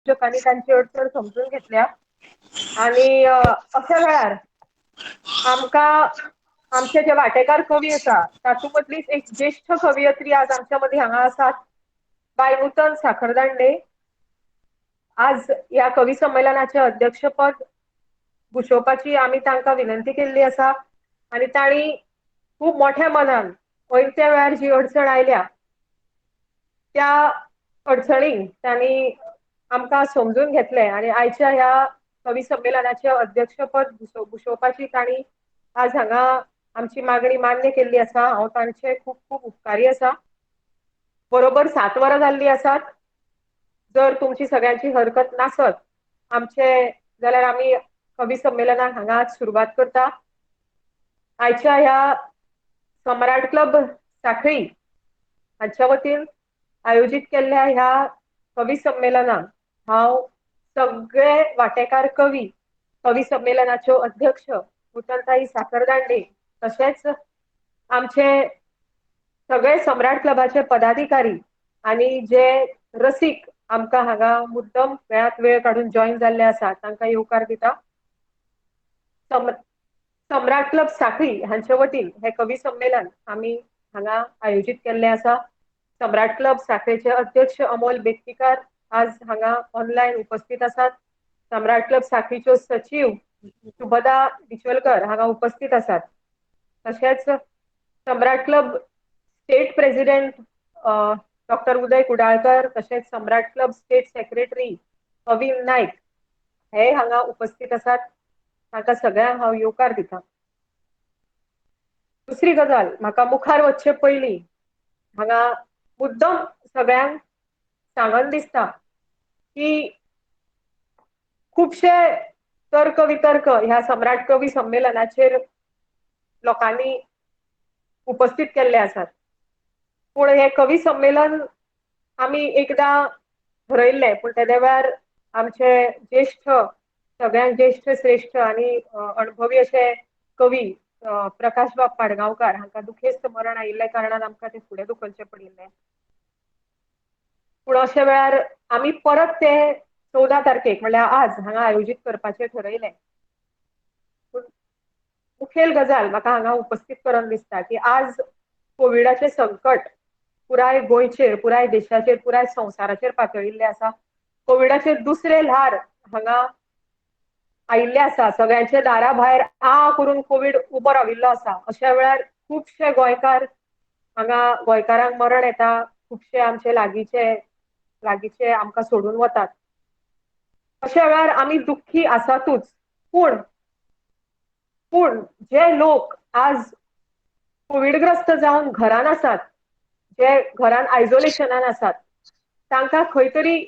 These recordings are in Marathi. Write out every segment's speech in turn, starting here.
आयोजकांनी त्यांची अडचण समजून घेतल्या आणि अशा वेळार आमका आमचे जे वांटेकार कवी आसा तातूं मदलीच एक ज्येष्ठ कवयित्री आज आमच्या मदीं हांगा आसात, बाय नूतन साखरदांडे. आज या कवी संमेलनाचे अध्यक्षपद भुशोवपाची आमी तांकां विनंती केल्ली आसा आनी तांणी खूब मोठ्या मनान त्या वेळार जी अडचण आयल्या त्या अडचणींक तांणी आमकां समजून घेतले आनी आयच्या ह्या कवी संमेलनाचे अध्यक्षपद भुशोवपाची तांणी आज हांगा आमची मागणी मान्य केल्ली आसा. हांव तांचे खूब खूब उपकारी आसा. बरोबर 7 वरां जाल्लीं आसात. जर तुमची सगळ्यांची हरकत नासत आमचे जाल्यार आमी कवी संमेलनाक हांगा सुरवात करता. आयच्या ह्या सम्राट क्लब सांखळी हांच्या वतीन आयोजीत केल्ल्या ह्या कवी संमेलनाक हांव सगळे वांटेकार कवी संमेलनाच्यो अध्यक्ष नूतनताई साखरदांडे तशेंच आमचे सगळे सम्राट क्लबाचे पदाधिकारी आनी जे रसीक आमकां हांगा मुद्दम वेळांत वेळ काडून जॉइन जाल्ले आसात तांकां येवकार दिता. सम्राट क्लब सांखळी हांचे वतीन हे कवी संमेलन आमी हांगा आयोजीत केल्ले आसा. सम्राट क्लब सांखळेचे अध्यक्ष अमोल बेतकीकार आज हांगा ऑनलायन उपस्थित आसात. सम्राट क्लब सांखळीच्यो सचिव शुभदा डिचवलकर हांगा उपस्थित आसात. तशेंच सम्राट क्लब स्टेट प्रेसिडेंट डॉक्टर उदय कुडाळकर तशेंच सम्राट क्लब स्टेट सेक्रेटरी अविन नायक हे हांगा उपस्थित आसात. तांकां सगळ्यांक हांव येवकार दिता. दुसरी गजाल म्हाका मुखार वचचे पयलीं हांगा मुद्दम सगळ्यांक सांगन दिसता की खुबशे तर्क वितर्क ह्या सम्राट कवी संमेलनाचेर लोकांनी उपस्थित केल्ले आसात. पूण हे कवी संमेलन आमी एकदां ठरयल्लें पूण तेद्या वेळार आमचे ज्येष्ठ सगळ्यांत ज्येष्ठ श्रेष्ठ आनी अणभवी अशे कवी प्रकाश बाब पाडगांवकार हांकां दुखेस्त मरण आयिल्ल्या कारणान आमकां ते फुडें धुकलचें पडिल्लें. पूण अशा वेळार आमी परत ते 14 तारखेक म्हळ्यार आज हांगा आयोजीत करपाचें ठरयलें. पूण मुखेल गजाल म्हाका हांगा उपस्थित करून दिसता की आज कोविडाचें संकट पुराय गोंयचेर पुराय देशाचेर पुराय संवसाराचेर पातळिल्लें आसा. कोविडाचें दुसरें ल्हार हांगा आयिल्लें आसा. सगळ्यांच्या दारा भायर आ करून कोवीड उबो राविल्लो आसा. अशा वेळार खुबशे गोंयकार हांगा गोंयकारांक मरण येता. खुबशे आमचे लागींचे आमकां सोडून वतात. अशा वेळार आमी दुख्खी आसातूच. पूण जे लोक आज कोविडग्रस्त जावन घरान आसात, जे घरान आयसोलेशनान आसात, तांकां खंय तरी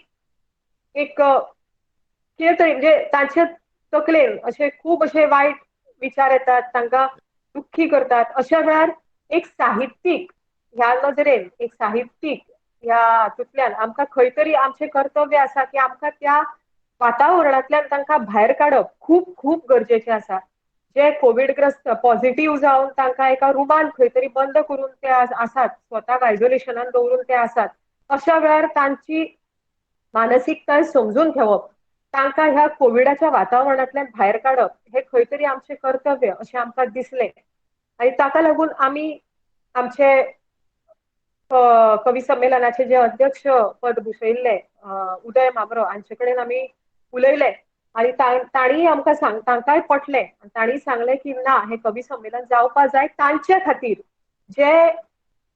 एक कितें तरी म्हणजे तांचे तकलेन अशे खूब अशे वायट विचार येतात, तांकां दुख्खी करतात. अशा वेळार एक साहित्यीक ह्या नदरेन एक साहित्यीक ह्या हातूंतल्यान आमकां खंय तरी आमचें कर्तव्य आसा की आमकां त्या वातावरणांतल्यान तांकां भायर काडप खूब खूब गरजेचें आसा. जे कोविडग्रस्त पॉझिटिव्ह जावन तांकां एका रुमान खंय तरी बंद करून ते आसात, स्वताक आयसोलेशनान दवरून ते आसात. अशा वेळार तांची मानसिकताय समजून घेवप, तांकां ह्या कोविडाच्या वातावरणांतल्यान भायर काडप हे खंय तरी आमचें कर्तव्य अशें आमकां दिसलें. आनी ताका लागून आमी आमचे कवी संमेलनाचे जे अध्यक्ष पद भुशयिल्ले उदय मामरो हांचे कडेन आमी उलयले आनी तांणीय आमकां तांकांय पटलें. तांणी सांगलें की ना हें कवी संमेलन जावपा जाय तांचे खातीर जे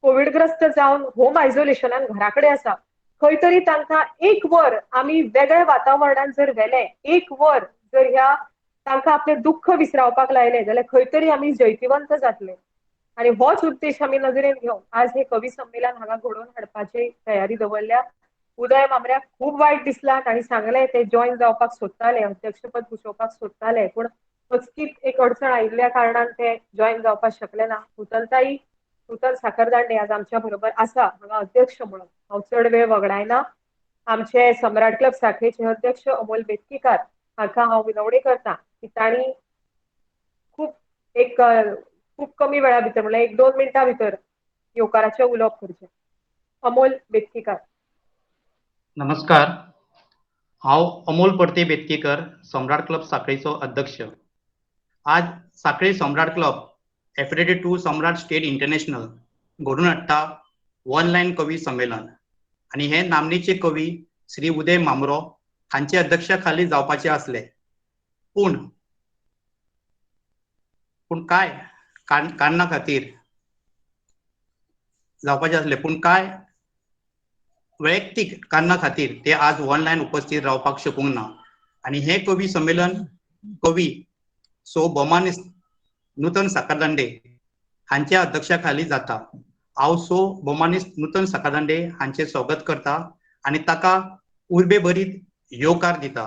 कोविडग्रस्त जावन होम आयसोलेशनान घरा कडेन आसा. खंय तरी तांकां एक वर आमी वेगळ्या वातावरणान जर व्हेलें, एक वर जर ह्या तांकां आपलें दुख्ख विसरावपाक लायलें जाल्यार खंय तरी आमी जैतिवंत जातले. आनी होच उद्देश आमी नदरेन घेवन आज हे कवी संमेलन हांगा घडोवन हाडपाची तयारी दवरल्या. उदय मामऱ्याक खूब वायट दिसलां. तांणी सांगलें ते जॉइन जावपाक सोदताले, अध्यक्षपद भुशोवपाक सोदताले, पूण अचकीत एक अडचण आयिल्ल्या कारणान ते जॉइन जावपाक शकले ना. नूतन साखरदांडे आज आमच्या बरोबर आसा हांगा अध्यक्ष म्हणून. हांव चड वेळ वगडायना. आमचे सम्राट क्लब सांखळेचे अध्यक्ष अमोल बेतकीकार हांकां हांव विनवणी करतां की तांणी खूब कमी वेळा भितर म्हळ्यार 1-2 मिनटां भितर येवकाराचें उलोवप करचें. अमोल बेतकीकार. नमस्कार. हांव अमोल परते बेतकेकर, सम्राट क्लब सांखळेचो अध्यक्ष. आज Sankhali Samrat club affiliated to Samrat state international घडोवन हाडटा ऑनलायन कवी संमेलन आनी हे नामनेचे कवी श्री उदय मामरो हांचे अध्यक्षा खाली जावपाचे आसले. पूण काय कारणां खातीर जावपाचे आसले, पूण काय वैयक्तीक कारणां खातीर ते आज ऑनलायन उपस्थित रावपाक शकूंक ना. आनी हे कवी संमेलन कवी सो बोमानिस्त नूतन साकारदांडे हांच्या अध्यक्षा खाली जाता. हांव सो बोमानिस्त नूतन साकारदांडे हांचे स्वागत करता आनी ताका उर्बे भरीत येवकार दिता.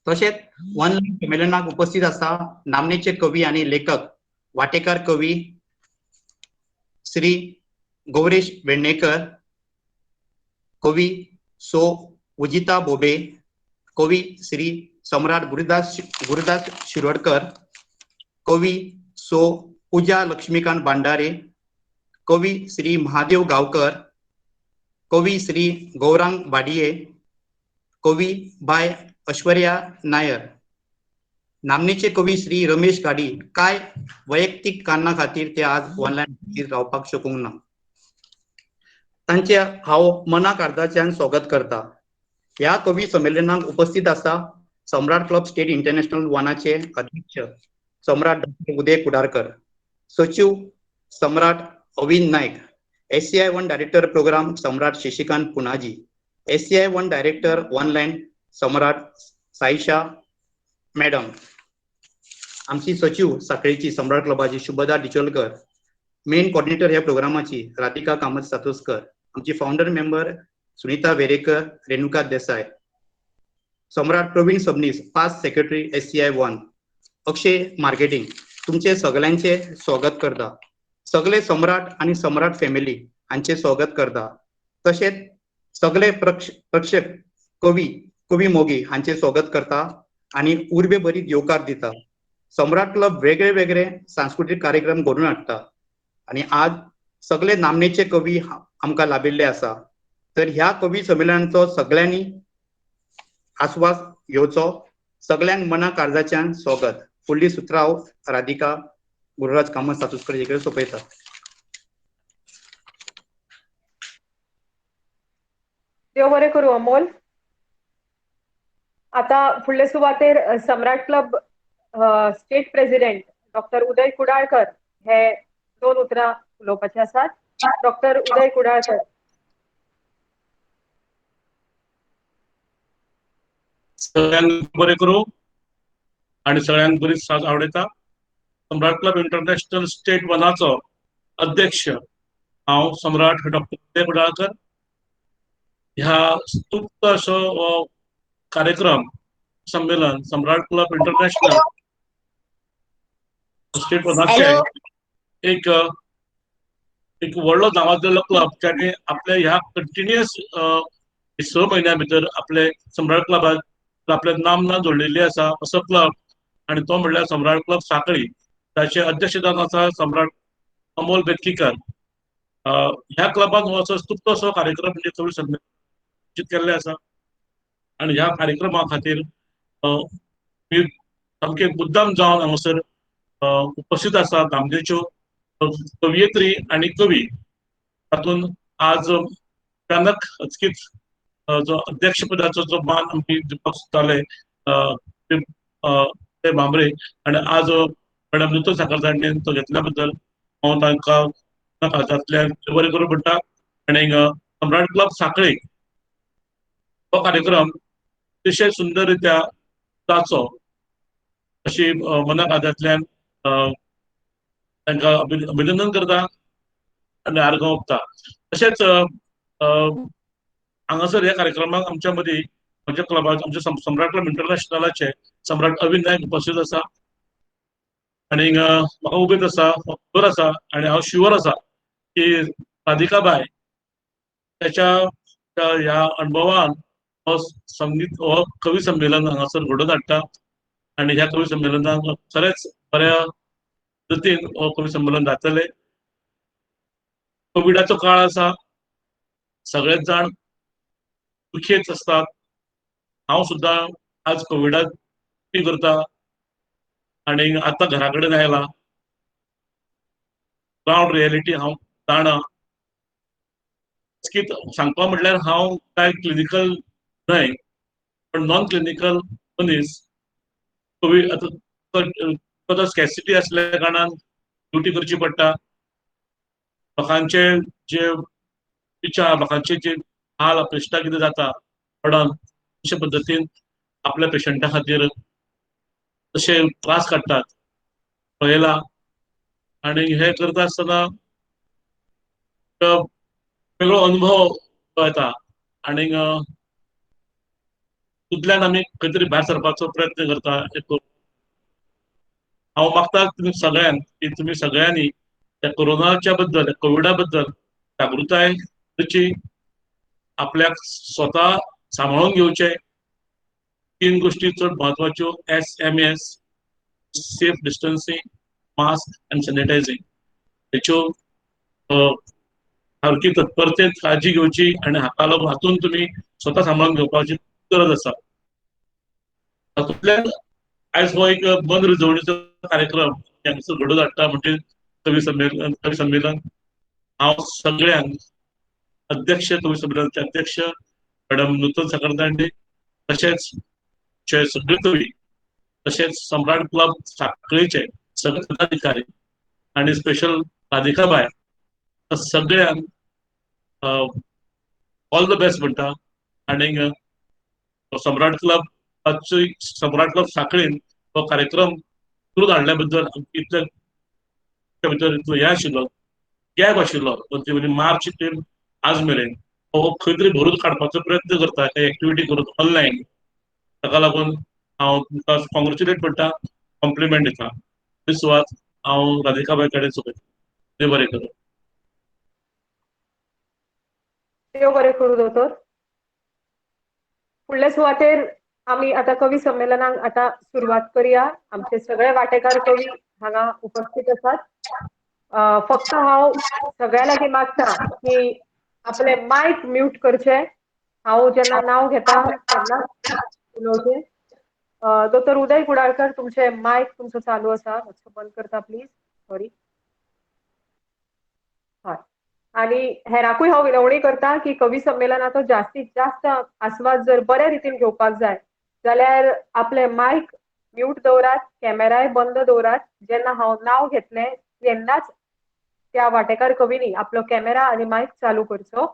तशेंच ऑनलायन संमेलनाक उपस्थित आसा नामनेचे कवी आनी लेखक वांटेकार कवी श्री गौरेश वेर्णेकर, कवी सो उजिता बोबे, कवी श्री सम्राट गुरुदास शिरोडकर, कवी सो पूजा लक्ष्मीकांत भांडारे, कवी श्री महादेव गांवकर, कवी श्री गौरांग बाडिये, कवी बाय ऐश्वर्या नायर, नामनेचे कवी श्री रमेश गाडी काय वैयक्तीक कारणां खातीर ते आज ऑनलायन रावपाक शकूंक ना. तांचे हांव मनाक अर्दाच्यान स्वागत करता. ह्या कवी संमेलनाक उपस्थित आसा सम्राट क्लब स्टेट इंटरनॅशनल वनाचे अध्यक्ष सम्राट डॉ. उदय कुडारकर, सचिव Samrat Avin Naik, SCI 1 director program Samrat Shashikant Punaji, SCI 1 director online Samrat Saisha madam, आमची सचिव सांखळेची सम्राट क्लबाची शुभदा डिचोलकर, मेन कोऑर्डिनेटर ह्या प्रोग्रामाची राधिका कामत सातोस्कर, आमची founder member Sunita Verekar, Renuka Desai, Samrat Pravin Sabnis, past secretary SCI 1, Akshay marketing, तुमचे सगळ्यांचे स्वागत करता. सगळे सम्राट आणि सम्राट फॅमिली हांचे स्वागत करता. तशेंच सगळे प्रेक्षक कवी मोगी हांचे स्वागत करता आणि उर्बे भरीत येवकार दिता. सम्राट क्लब वेगळे वेगळे सांस्कृतिक कार्यक्रम घडोवन हाडटा आणि आज सगळे नामनेचे कवी आमकां लाभिल्ले आसा. तर ह्या कवी संमेलनाचो सगळ्यांनी आस्वाद घेवचो. सगळ्यांक मनाक अर्दाच्यान स्वागत. फुडली सुत्रां हांव राधिका गुरुराज कामत सातोस्कर हेकडे सोपयता. देव बरें करूं अमोल. आता फुडले सुवातेर सम्राट क्लब स्टेट प्रेसिडेंट डॉक्टर उदय कुडाळकर हे 2 उतरां उलोवपाचे आसात. डॉक्टर उदय कुडाळकर. सगळ्यांक बरें करूं आनी सगळ्यांक बरी साथ आवडयता. सम्राट क्लब इंटरनॅशनल स्टेट वनाचो अध्यक्ष हांव सम्राट डॉक्टर उदय कुडाळकर. ह्या स्तुत्य असो कार्यक्रम संमेलन सम्राट क्लब इंटरनॅशनल स्टेट वनाचे एक व्हडलो नावाजलेलो क्लब ज्याने आपल्या ह्या कंटिन्युअस 6 म्हयन्या भितर आपले सम्राट क्लबात आपले नामना जोडलेली आसा असो क्लब, आणि तो म्हणल्यार सम्राट क्लब सांखळी. ताचे अध्यक्षतान आसा सम्राट अमोल बेतकीकर. ह्या क्लबान हो असो स्तुत्य असो कार्यक्रम म्हणजे चड संघटीत केल्ले आसा आणि ह्या कार्यक्रमा खातीर सामके मुद्दाम जावन हांगासर उपस्थित आसा नामनेच्यो कवयित्री आणि कवी. तातूंत आज अचानक अचकीत जो अध्यक्षपदाचो जो मान आमी दिवपाक सोदताले ते भांबरे, आणि आज मॅडम नूतन साखरदांडेन तो घेतल्या बद्दल हांव तांकां हातांतल्यान बरें करूं म्हणटा. आनी सम्राट क्लब सांखळी हो कार्यक्रम अतिशय सुंदर रित्या जाचो अशी मनाक हातांतल्यान तांकां अभिनंदन करता आनी आर्गां ओंपता. तशेंच हांगासर ह्या कार्यक्रमाक आमच्या मदीं आमच्या क्लबाचे आमच्या सम्राट क्लब इंटरनॅशनलाचे सम्राट अविन नायक उपस्थित आसा. आनी म्हाका उमेद आसा, खबर आसा आनी हांव शुअर आसा की राधिका बाय त्याच्या ह्या अनुभवान हो संगीत हो कवी संमेलन हांगासर घडोवन हाडटा आनी ह्या कवी संमेलनाक खरेंच बऱ्या रितीन हो कवी संमेलन जातले. कोविडाचो काळ आसा, सगळेच जाण दुखेत असतात, हांव सुद्दां आज कोविडाक करता आणि आता घरा कडेन आयला ग्राउंड रियलिटी हांव जाणा की सांगपा म्हटल्यार हांव काय क्लिनिकल न्हय पण नॉन क्लिनिकल मनीस कोवीड आता स्कॅसिटी असल्या कारणान ड्युटी करची पडटा लोकांचे जे विचार लोकांचे जे हाल अपेक्षा कितें जाता पडन अशे पद्दतीन आपल्या पेशंटा खातीर तशे त्रास काडटात पळयला आणि हे करता आसतना वेगळो अनुभव येता आनीक तितल्यान आमी खंय तरी भायर सरपाचो प्रयत्न करता हांव मागता तुमी सगळ्यांक की तुमी सगळ्यांनी त्या कोरोनाच्या बद्दल कोविडा बद्दल जागृताय करची आपल्याक स्वता सांबाळून घेवचे 3 गोष्टी चड म्हत्वाच्यो SMS safe distancing mask and sanitising हेच्यो सारकी तत्परतेन काळजी घेवची आणि हातून तुमी स्वता सांबाळून घेवपाची गरज आसा तातूंतल्यान आयज हो एक मनरिजवणेचो कार्यक्रम घडोवन हाडटा म्हणजे कवी संमेलन हांव सगळ्यांक अध्यक्ष कवी संमेलनाचे अध्यक्ष मॅडम नूतन साखरदांडे तशेंच सगळे कवी तशेंच सम्राट क्लब साखळेचे सगळे पदाधिकारी आणि स्पेशल राधिका बाय सगळ्यांक ऑल द बेस्ट म्हणटा आनीक सम्राट क्लब साखळेन हो कार्यक्रम करून हाडल्या बद्दल इतल्या भितर हे आशिल्लो गॅप आशिल्लो मार्च ते आज मेरेन हो खंय तरी भरून काडपाचो प्रयत्न करता एक्टिविटी करून ऑनलायन ताका लागून हांव तुमकां कॉंग्रेच्युलेट करता कॉम्प्लिमेंट दिता ही सुवात हांव राधिका बाय कडेन सोंपयता देव बरें करूं देव बरें करूं दोतोर फुडले सुवातेर आमी आता कवी संमेलनाक आता सुरवात करूया आमचे सगळे वांटेकार कवी हांगा उपस्थित आसात फक्त हांव सगळ्या लागीं मागता की आपले मायक म्यूट करचे हांव जेन्ना नांव घेता तेन्नाच उलोवचें दोतोर उदय कुडाळकर तुमचे मायक तुमचो चालू आसा मातसो बंद करता प्लीज सॉरी हय आणि हेराकूय हांव विनवणी करता की कवी संमेलनाचो जास्तीत जास्त आस्वाद जर बऱ्या रितीन घेवपाक जाय जाल्यार आपले मायक म्यूट दवरात कॅमेराय बंद दवरात जेन्ना हांव नांव घेतलें तेन्नाच त्या वांटेकार कवींनी आपलो कॅमेरा आनी मायक चालू करचो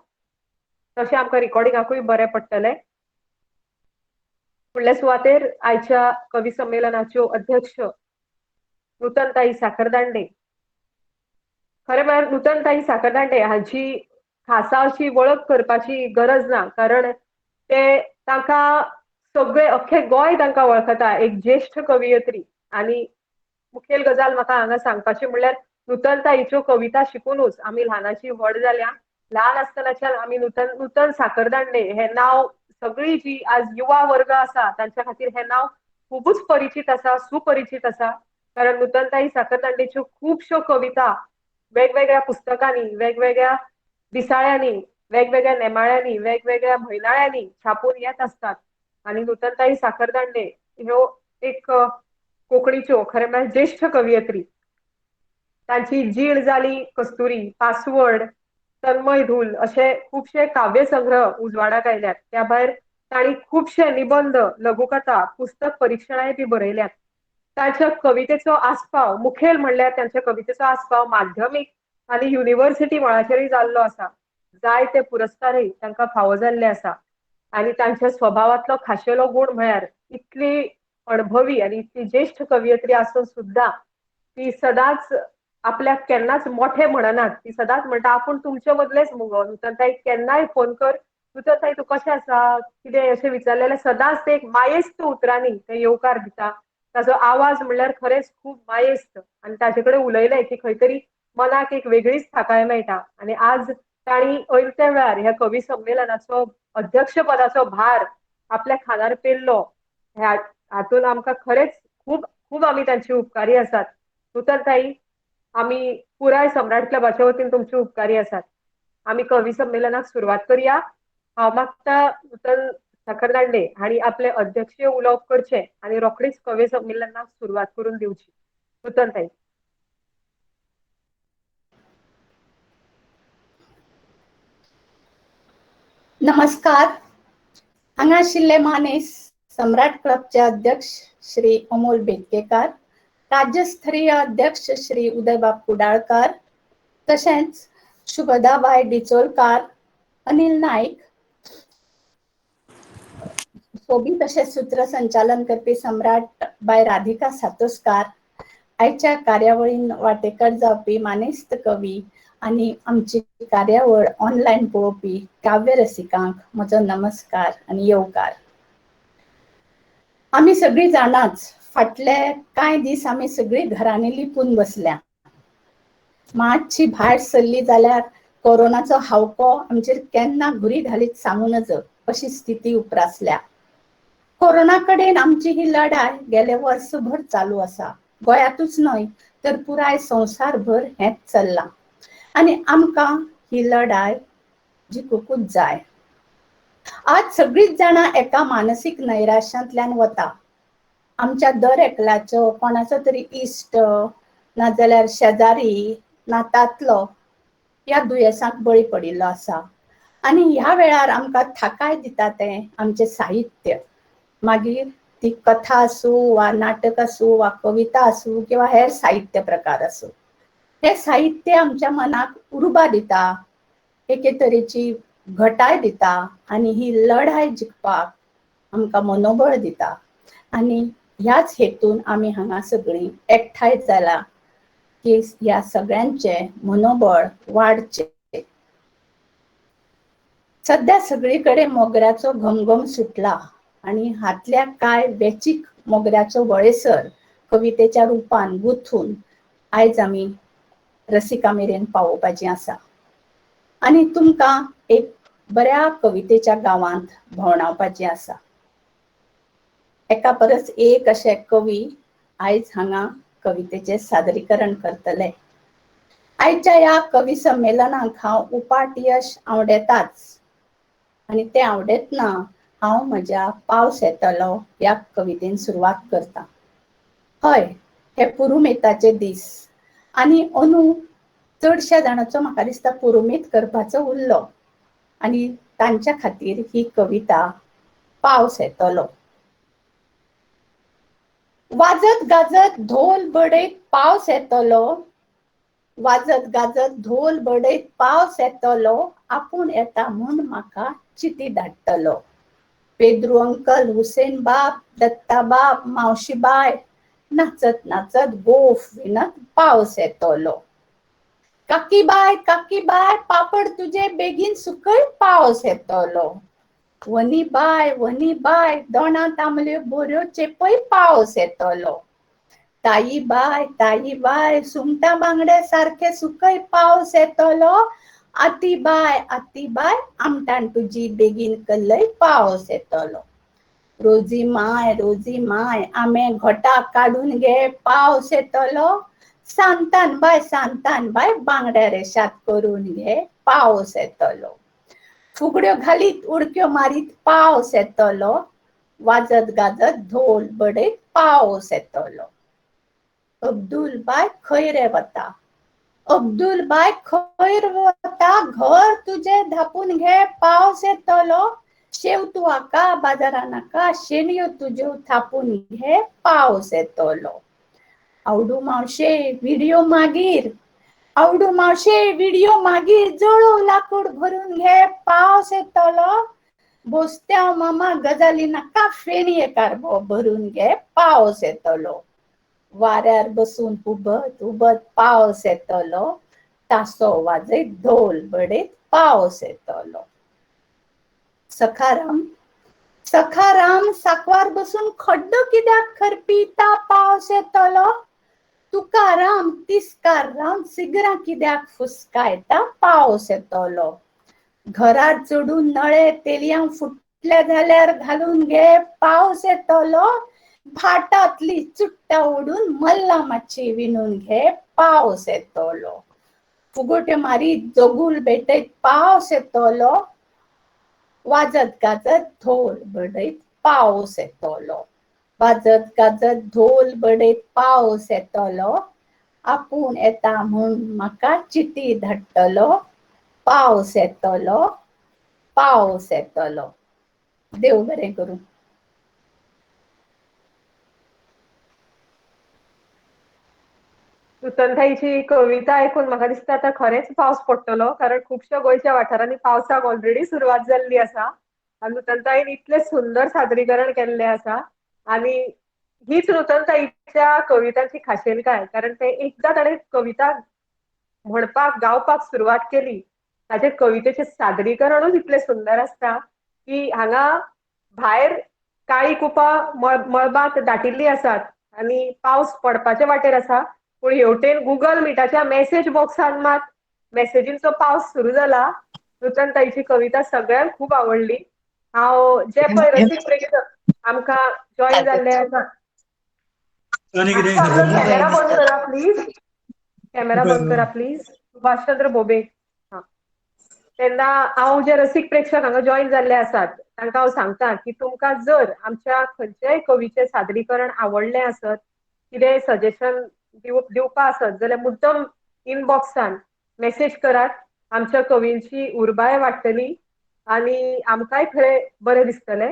तशें आमकां रिकॉर्डिंगाकूय बरें पडटलें फुडल्या सुवातेर आयच्या कवी संमेलनाच्यो अध्यक्ष नूतनताई साखरदांडे खरें म्हळ्यार नूतनताई साखरदांडे हांची खासा अशी वळख करपाची गरज ना कारण ते तांकां सगळे अख्खे गोंय तांकां वळखता एक ज्येश्ठ कवयित्री आनी मुखेल गजाल म्हाका हांगा सांगपाची म्हणल्यार नूतनताईच्यो कविता शिकूनच आमी ल्हानाची व्हड जाल्या ल्हान आसतनाच्यान आमी नूतन साखरदांडे हें नांव सगळी जी आज युवा वर्ग आसा तांच्या खातीर हें नांव खूबच परिचीत आसा सुपरिचीत आसा कारण नूतनताई साखरदांडेच्यो खुबश्यो कविता वेगवेगळ्या पुस्तकांनी वेगवेगळ्या दिसाळ्यांनी वेगवेगळ्या नेमाळ्यांनी वेगवेगळ्या म्हयनाळ्यांनी छापून येत असतात आणि नूतनताई साखरदांडे ह्यो एक कोंकणीच्यो खरें म्हळ्यार ज्येश्ठ कवयित्री तांची जीण जाली कस्तुरी पासवड तन्मय धूल अशे खुबशे काव्य संग्रह उजवाडाक आयल्यात त्या भायर तांणी खुबशे निबंध लघुकथा पुस्तक परिक्षणाय बी बरयल्यात तांच्या कवितेचो आस्पाव मुखेल म्हणल्यार तांच्या कवितेचो आस्पाव माध्यमीक आनी युनिव्हर्सिटी मळाचेरूय जाल्लो आसा जायते पुरस्कारय तांकां फावो जाल्ले आसा आनी तांच्या स्वभावांतलो खाशेलो गूण म्हळ्यार इतली अणभवी आनी इतली ज्येश्ठ कवयित्री आसून सुद्दां ती सदांच आपल्याक केन्नाच मोठे म्हणनात ती सदांच म्हणटा आपूण तुमचे मदलेच मुगो नूतनताई केन्नाय फोन कर नूतनताई तूं कशें आसा कितें अशें विचारलें जाल्यार सदांच ते एक मायेस्त उतरांनी ते येवकार दिता ताजो आवाज म्हणल्यार खरेंच खूब मायेस्त आनी ताचे कडेन उलयलें की खंय तरी मनाक एक वेगळीच थाकाय मेळटा आनी आज तांणी अयत्या वेळार ह्या कवी संमेलनाचो अध्यक्षपदाचो भार आपल्या खांदार पेल्लो हातून आमकां खरेंच खूब खूब आमी तांची उपकारी आसात नूतनताई आमी पुराय सम्राट क्लबाच्या वतीन तुमचे उपकारी आसात आमी कवी संमेलनाक सुरवात करूया हांव मागता नूतन साखरदांडे आणि आपले अध्यक्षीय उलोवप करचे आणि रोखडीच कवी संमेलनाक सुरवात करून दिवची. नूतन ताई. नमस्कार. हांगा आशिल्ले मानेस सम्राट क्लबचे अध्यक्ष श्री अमोल बेतकेकार, राज्यस्तरीय अध्यक्ष श्री उदयबाब कुडाळकार, तशेंच शुभदाबाई डिचोलकार, अनिल नाईक, सोबीत अशें सूत्रसंचालन करपी सम्राट बाय राधिका सातोसकार, आयच्या कार्यावळीन वांटेकार जावपी मानेस्त कवी आणि आमची कार्यावळ ऑनलायन पळोवपी काव्य रसिकांक म्हजो नमस्कार आणि येवकार. आमी सगळीं जाणाच फाटले कांय दीस आमी सगळीं घरांनी लिपून बसल्या. मातशी भायर सरली जाल्यार कोरोनाचो हावको आमचेर केन्ना घुरी घालीत सांगू नज अशी स्थिती उप्रासल्या. कोरोना कडेन आमची ही लढाय गेले वर्सभर चालू आसा. गोंयातूच न्हय तर पुराय संवसारभर हेच चल्लां आणि आमकां ही लढाय जिखूंकूच जाय. आज सगळींच जाणां एका मानसीक नैराश्यांतल्यान वता. आमच्या दर एकल्याचो कोणाचो तरी इश्ट नाजाल्यार शेजारी नातांतलो ह्या दुयेंसाक बळी पडिल्लो आसा आणि ह्या वेळार आमकां थाकाय दिता तें आमचें साहित्य. मागीर ती कथा आसूं वा नाटक आसूं वा कविता आसूं किंवा हेर साहित्य प्रकार आसूं. हे साहित्य आमच्या मनाक उर्बा दिता, एके तरेची घटाय दिता आणि ही लढाय जिखपाक आमकां मनोबळ दिता. आणि ह्याच हेतून आमी हांगा सगळीं एकठांय जाला की ह्या सगळ्यांचे मनोबळ वाडचे. सध्या सगळीकडे मोगऱ्याचो घमघम सुटला आणि हातल्या काय वेचीक मोगऱ्याचो वळेसर कवितेच्या रुपान गुंथून आयज आमी रसिका मेरेन पावोवपाची आसा आणि तुमकां एक बऱ्या कवितेच्या गांवांत भोंवडावपाची आसा. एका परस एक अशे कवी आयज हांगा कवितेचे सादरीकरण करतले. आयच्या ह्या कवी संमेलनाक हांव उपाट यश आवडेताच आणि ते आवडेतना हांव म्हज्या पावस येतलो ह्या कवितेन सुरवात करता. हय, हे पुरुमेताचे दीस आणि अंदू चडश्या जाणांचो म्हाका दिसता पुरुमेत करपाचो उरलो आणि तांच्या खातीर ही कविता पावस येतलो. वाजत गाजत ढोल बडयत पावस येतलो, वाजत गाजत ढोल बडयत पावस येतलो, आपूण येता म्हूण म्हाका चिटी धाडटलो. पेद्रू अंकल, हुसेन बाब, दत्ता बाब, मावशी बाय, नाचत नाचत गोफ विणत पावस येतलो. काकी बाय पापड तुझे बेगीन सुकय पावस येतलो. वनी बाय दोणा तांबल्यो बोऱ्यो चेपय पावस येतलो. ताई बाय सुंगटा बांगडे सारखे सुकय पावस येतलो. आती बाय आमटाण तुझी बेगीन कल्लय पावस येतलो. रोजी माय आमे घोटा काढून घे पावस येतलो. सांतान बाय बांगड्या रेशात करून घे पावस येतलो. फुगड्यो घालीत उडक्यो मारीत पावस येतलो. वाजत गाजत ढोल बडयत पावस येतलो. अब्दुल बाय खंय रे वता, अब्दुल बाय खंय वता, घर तुझे धापून घे पावस येतलो. शेव तू आका बाजारा नाका, शेणयो तुज्यो थापून घे पावस येतलो. आवडू मावशे व्हिडिओ मागीर जळो लाकूड भरून घे पावस येतलो. बोस्त्या मामा गजाली नाका, फेणये कारबो भरून घे पावस येतलो. वाऱ्यार बसून उबत पावस येतलो. तासो वाजयत ढोल बडयत पावस येतलो. सखाराम साकवार बसून खड्डो कित्याक खरपिता पावस येतलो. तुकाराम तिस्कार सिगरां कित्याक फुसकायता पावस येतलो. घरार चढून नळे तेलयां फुटले जाल्यार घालून घे पावस येतलो. भाटातली चुट्टा ओडून मल्ला माच्छी विणून घे पावस येतलो. फुगोट्यो मारीत जोगूल भेटयत पावस येतलो. वाजत गाजत ढोल बडयत पावस येतलो. वाजत गाजत ढोल बडयत पावस येतलो. आपूण येता म्हूण म्हाका चिटी धाडटलो. पावस येतलो, पावस येतलो. देव बरें करूं. नूतनताईची कविता ऐकून म्हाका दिसता आतां खरेंच पावस पडटलो, कारण खुबश्या गोंयच्या वाठारांनी पावसाक ऑलरेडी सुरवात जाल्ली आसा. आनी नूतनताईन इतलें सुंदर सादरीकरण केल्लें आसा. आनी हीच नूतनताईच्या कवितांची खाशेलकाय, कारण ते एकदां ताणें कविता म्हणपाक गावपाक सुरवात केली, ताचें कवितेचें सादरीकरणूच इतलें सुंदर आसता की हांगा भायर काळी कुपां मळबांत दाटिल्लीं आसात आनी पावस पडपाचे वाटेर आसा. पूण हेवटेन गुगल मिटाच्या मेसेज बॉक्सान मात मेसेजींचो पावस सुरू जाला. नूतनताईची कविता सगळ्यांक खूब आवडली. हांव जे पळय रसीक प्रेक्षक आमकां जॉयन जाल्ले आसा, आपलो कॅमेरा बंद करा प्लीज. कॅमेरा बंद करा प्लीज. सुभाषचंद्र बोबे. हां. तेन्ना हांव जे रसीक प्रेक्षक हांगा जॉयन जाल्ले आसात तांकां हांव सांगता की तुमकां जर आमच्या खंयचेय कवीचें सादरीकरण आवडलें आसत, कितेंय सजेशन दिवपा आसत जाल्यार मुद्दम इनबॉक्सान मेसेज करात. आमच्या कवींची उर्बाय वाडटली आनी आमकांय खंय बरें दिसतलें.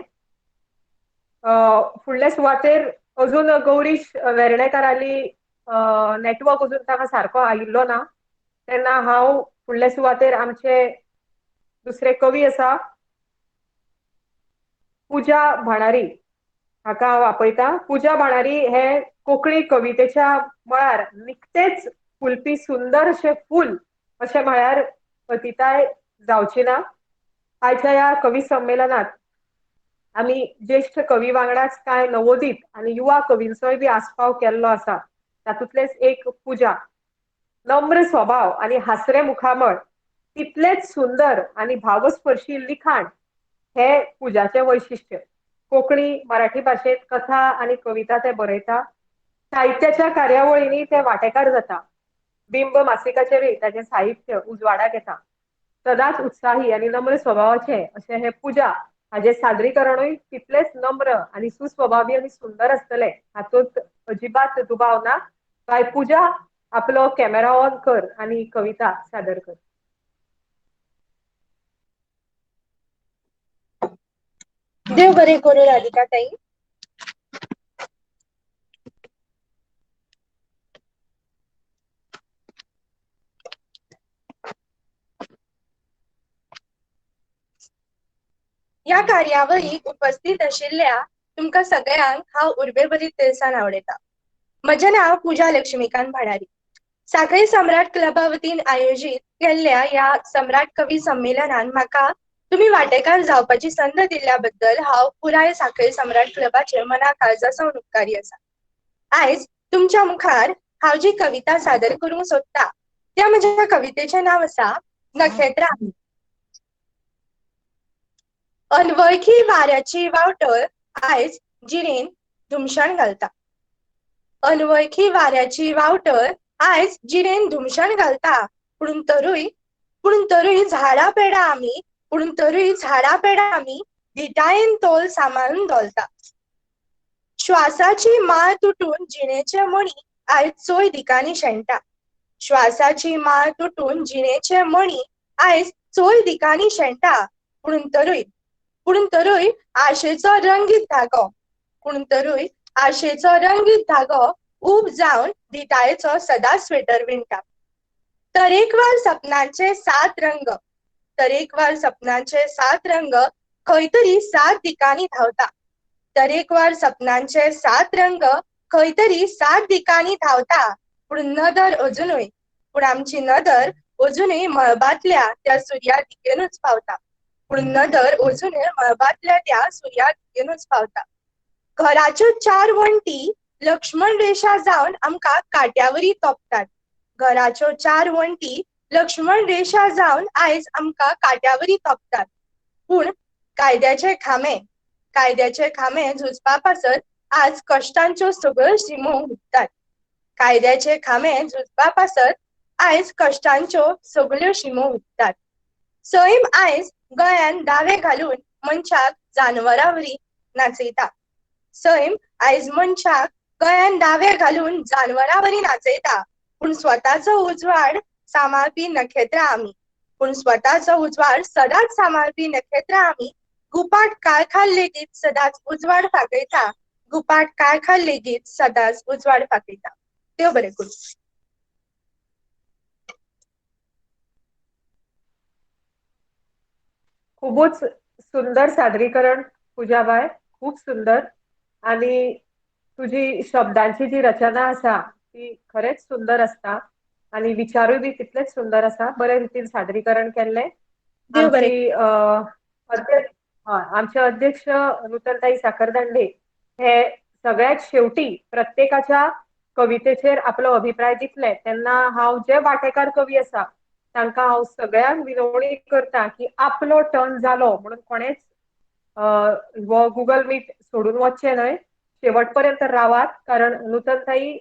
फुडले सुवातेर अजून गौरीश वेर्णेकाराली नेटवर्क अजून ताका सारको आयिल्लो ना. तेन्ना हांव फुडले सुवातेर आमचे दुसरे कवी आसा पुजा भाणारी, हाका हांव आपयतां. पुजा भाणारी हे कोंकणी कवितेच्या मळार निकतेच फुलपी सुंदर अशें फूल अशें म्हळ्यार अतिताय जावची ना. आयच्या ह्या कवी संमेलनात आमी ज्येश्ठ कवी वांगडाच कांय नवोदीत आनी युवा कवींचोय बी आस्पाव केल्लो आसा. तातूंतलेच एक पुजा. नम्र स्वभाव आनी हासरे मुखामळ, तितलेच सुंदर आनी भावस्पर्शी लिखाण हे पुजाचें वैशिश्ट्य. कोंकणी मराठी भाशेंत कथा आनी कविता ते बरयता. साहित्याच्या कार्यावळींनी ते वांटेकार जाता. बिंब मासिकाचेरय ताचें साहित्य उजवाडाक येता. सदांच उत्साही आनी नम्र स्वभावाचे अशें हे पुजा हाचें सादरीकरणूय तितलेंच नम्र आनी सुस्वभावी आनी सुंदर आसतलें हातूंत अजिबात दुबाव ना. बाय पुजा, आपलो कॅमेरा ऑन कर आनी कविता सादर कर. देव बरें करूं राधिका ताई. ह्या कार्यावळीक उपस्थित आशिल्ल्या तुमकां सगळ्यांक हांव उर्बेभरीत तिळसाण आवडयता. म्हजें नांव पुजा लक्ष्मीकांत भाणारी. सांखळी सम्राट क्लबा वतीन आयोजीत केल्ल्या ह्या सम्राट कवी संमेलनान म्हाका तुमी वांटेकार जावपाची संद दिल्ल्या बद्दल हांव पुराय सांखळी सम्राट क्लबाचे मना काळजासावन उपकारी आसा. आयज तुमच्या मुखार हांव जी कविता सादर करूंक सोदता त्या म्हज्या कवितेचें नांव आसा नखेत्रां. अनवळखी वाऱ्याची वावटळ आयज जिणेन धुमशण घालता. अनवळखी वाऱ्याची वावटळ आयज जिणेन धुमशण घालता. पूण तरूय झाडां पेडां आमी, पूण तरूय झाडां पेडां आमी धिटायेन तोल सांबाळून दवरता. श्वासाची माळ तुटून जिणेचे मणी आयज चोय दिकांनी शेणटा. श्वासाची माळ तुटून जिणेचे मणी आयज चोय दिकांनी शेणटा. पूण तरूय आशेचो रंगीत धागो, पूण तरूय आशेचो रंगीत धागो उब जावन धिटायेचो सदांच स्वेटर विणटा. तरेकवार सपनांचे 7 रंग, तरेकवार सपनांचे 7 रंग खंय तरी 7 दिकांनी धांवता. तरेकवार सपनांचे 7 रंग खंय तरी 7 दिकांनी धांवता. पूण आमची नदर अजुनूय मळबांतल्या त्या सुर्या दिकेनूच पावता. पूण नदर अजुनूय मळबांतल्या त्या सुर्या दिकेनूच पावता. घराच्यो 4 वण्टी लक्ष्मण रेशा जावन आमकां काट्यावरी तोपतात. घराच्यो 4 वण्टी लक्ष्मण रेशा जावन आयज आमकां काट्यावरी तोपतात. पूण कायद्याचे खांबे झुजपा पासत आज कश्टांच्यो सगळ्यो शिमो हुपतात. कायद्याचे खांबे झुजपा पासत आयज कश्टांच्यो सगळ्यो शिमो हुपतात. सैम आयज गळ्यान दावे घालून मनशाक जानवरावरी नाचयता. सैम आयज मनशाक गळ्यान दावे घालून जानवरावरी नाचयता. पूण स्वताचो उजवाड सांबाळपी नखेत्रां आमी. पूण स्वताचो उजवाड सदांच सांबाळपी नखेत्रां आमी. गुपाट काळखाल लेगीत सदांच उजवाड फाकयता. गुपाट काळखाल लेगीत सदांच उजवाड फाकयता. देव बरें करूं. खूपच सुंदर सादरीकरण पूजाबाई, खूप सुंदर. आणि तुझी शब्दांची जी रचना आसा ती खरेंच सुंदर असता आणि विचारूय बी तितलेच सुंदर आसा. बरे रितीन सादरीकरण केल्लें. देव बरें आमची आमचे अध्यक्ष नूतनताई साखरदांडे हे सगळ्यात शेवटी प्रत्येकाच्या कवितेचेर आपलो अभिप्राय दितले तेन्ना हांव जे वांटेकार कवी आसा तांकां हांव सगळ्यांक विनवणी करता की आपलो टर्न जालो म्हणून कोणेच हो गुगल मीट सोडून वचचें न्हय. शेवट पर्यंत रावात, कारण नूतनताई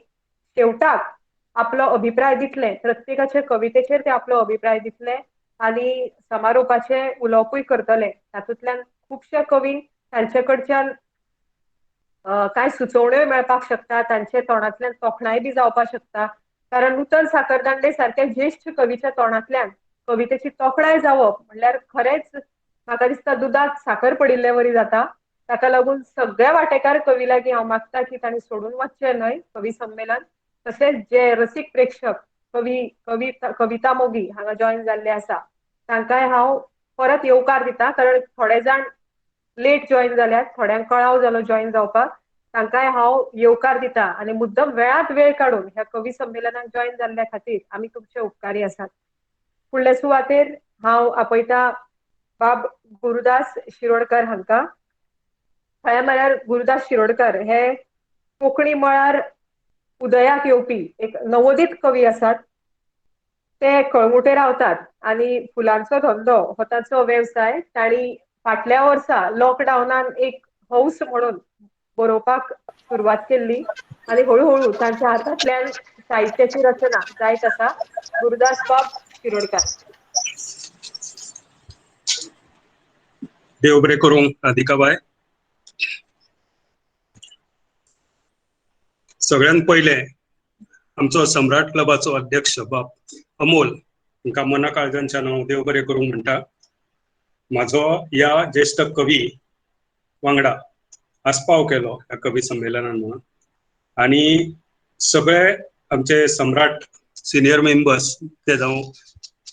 शेवटाक आपलो अभिप्राय दितले. प्रत्येकाचे कवितेचेर ते आपलो अभिप्राय दितले आणि समारोपाचे उलोवपूय करतले. तातूंतल्यान खुबशे कवींक तांचे कडच्यान कांय सुचोवण्यो मेळपाक शकता, तांचे तोंडांतल्यान तोखणाय बी जावपाक शकता. कारण नूतन साखरदांडे सारके ज्येश्ठ कवीच्या तोंडांतल्यान कवितेची तोखणाय जावप म्हणल्यार खरेंच म्हाका दिसता दुदाक साखर पडिल्ले वरी जाता. ताका लागून सगळ्या वांटेकार कवी लागीं हांव मागता की तांणी सोडून वचचें न्हय कवी संमेलन. तशेंच जे रसीक प्रेक्षक कविता मोगी हांगा जॉयन जाल्ले आसा तांकांय हांव परत येवकार दिता, कारण थोडे जाण लेट जॉयन जाल्यात, थोड्यांक कळाव जालो जॉयन जावपाक. तांकांय हांव येवकार दिता आनी मुद्दम वेळांत वेळ काडून ह्या कवी संमेलनाक जॉयन जाल्ल्या खातीर आमी तुमचे उपकारी आसात. फुडले सुवातेर हांव आपयता बाब गुरुदास शिरोडकर हांकां. खरें म्हळ्यार गुरुदास शिरोडकर हे कोंकणी मळार उदयाक येवपी एक नवोदीत कवी आसात. ते कळंगुटे रावतात आनी फुलांचो धंदो हो तांचो वेवसाय. तांणी फाटल्या वर्सा लॉकडावनान एक हौस म्हणून बरोवपाक सुरवात केल्ली आनी हळू तांच्या हातांतल्यान साहित्याची रचना जायत आसा. गुरुदास बाब शिरोडकार. देव बरें करूं राधिकाबाई. सगळ्यात पयले आमचो सम्राट क्लबाचो अध्यक्ष बाब अमोल हांकां मना काळजांच्यान हांव देव बरें करूं म्हणटा. म्हाजो ह्या ज्येश्ठ कवी वांगडा आस्पाव केलो ह्या कवी संमेलनान म्हणून. आनी सगळे आमचे सम्राट सिनियर मेंबर्स ते जावं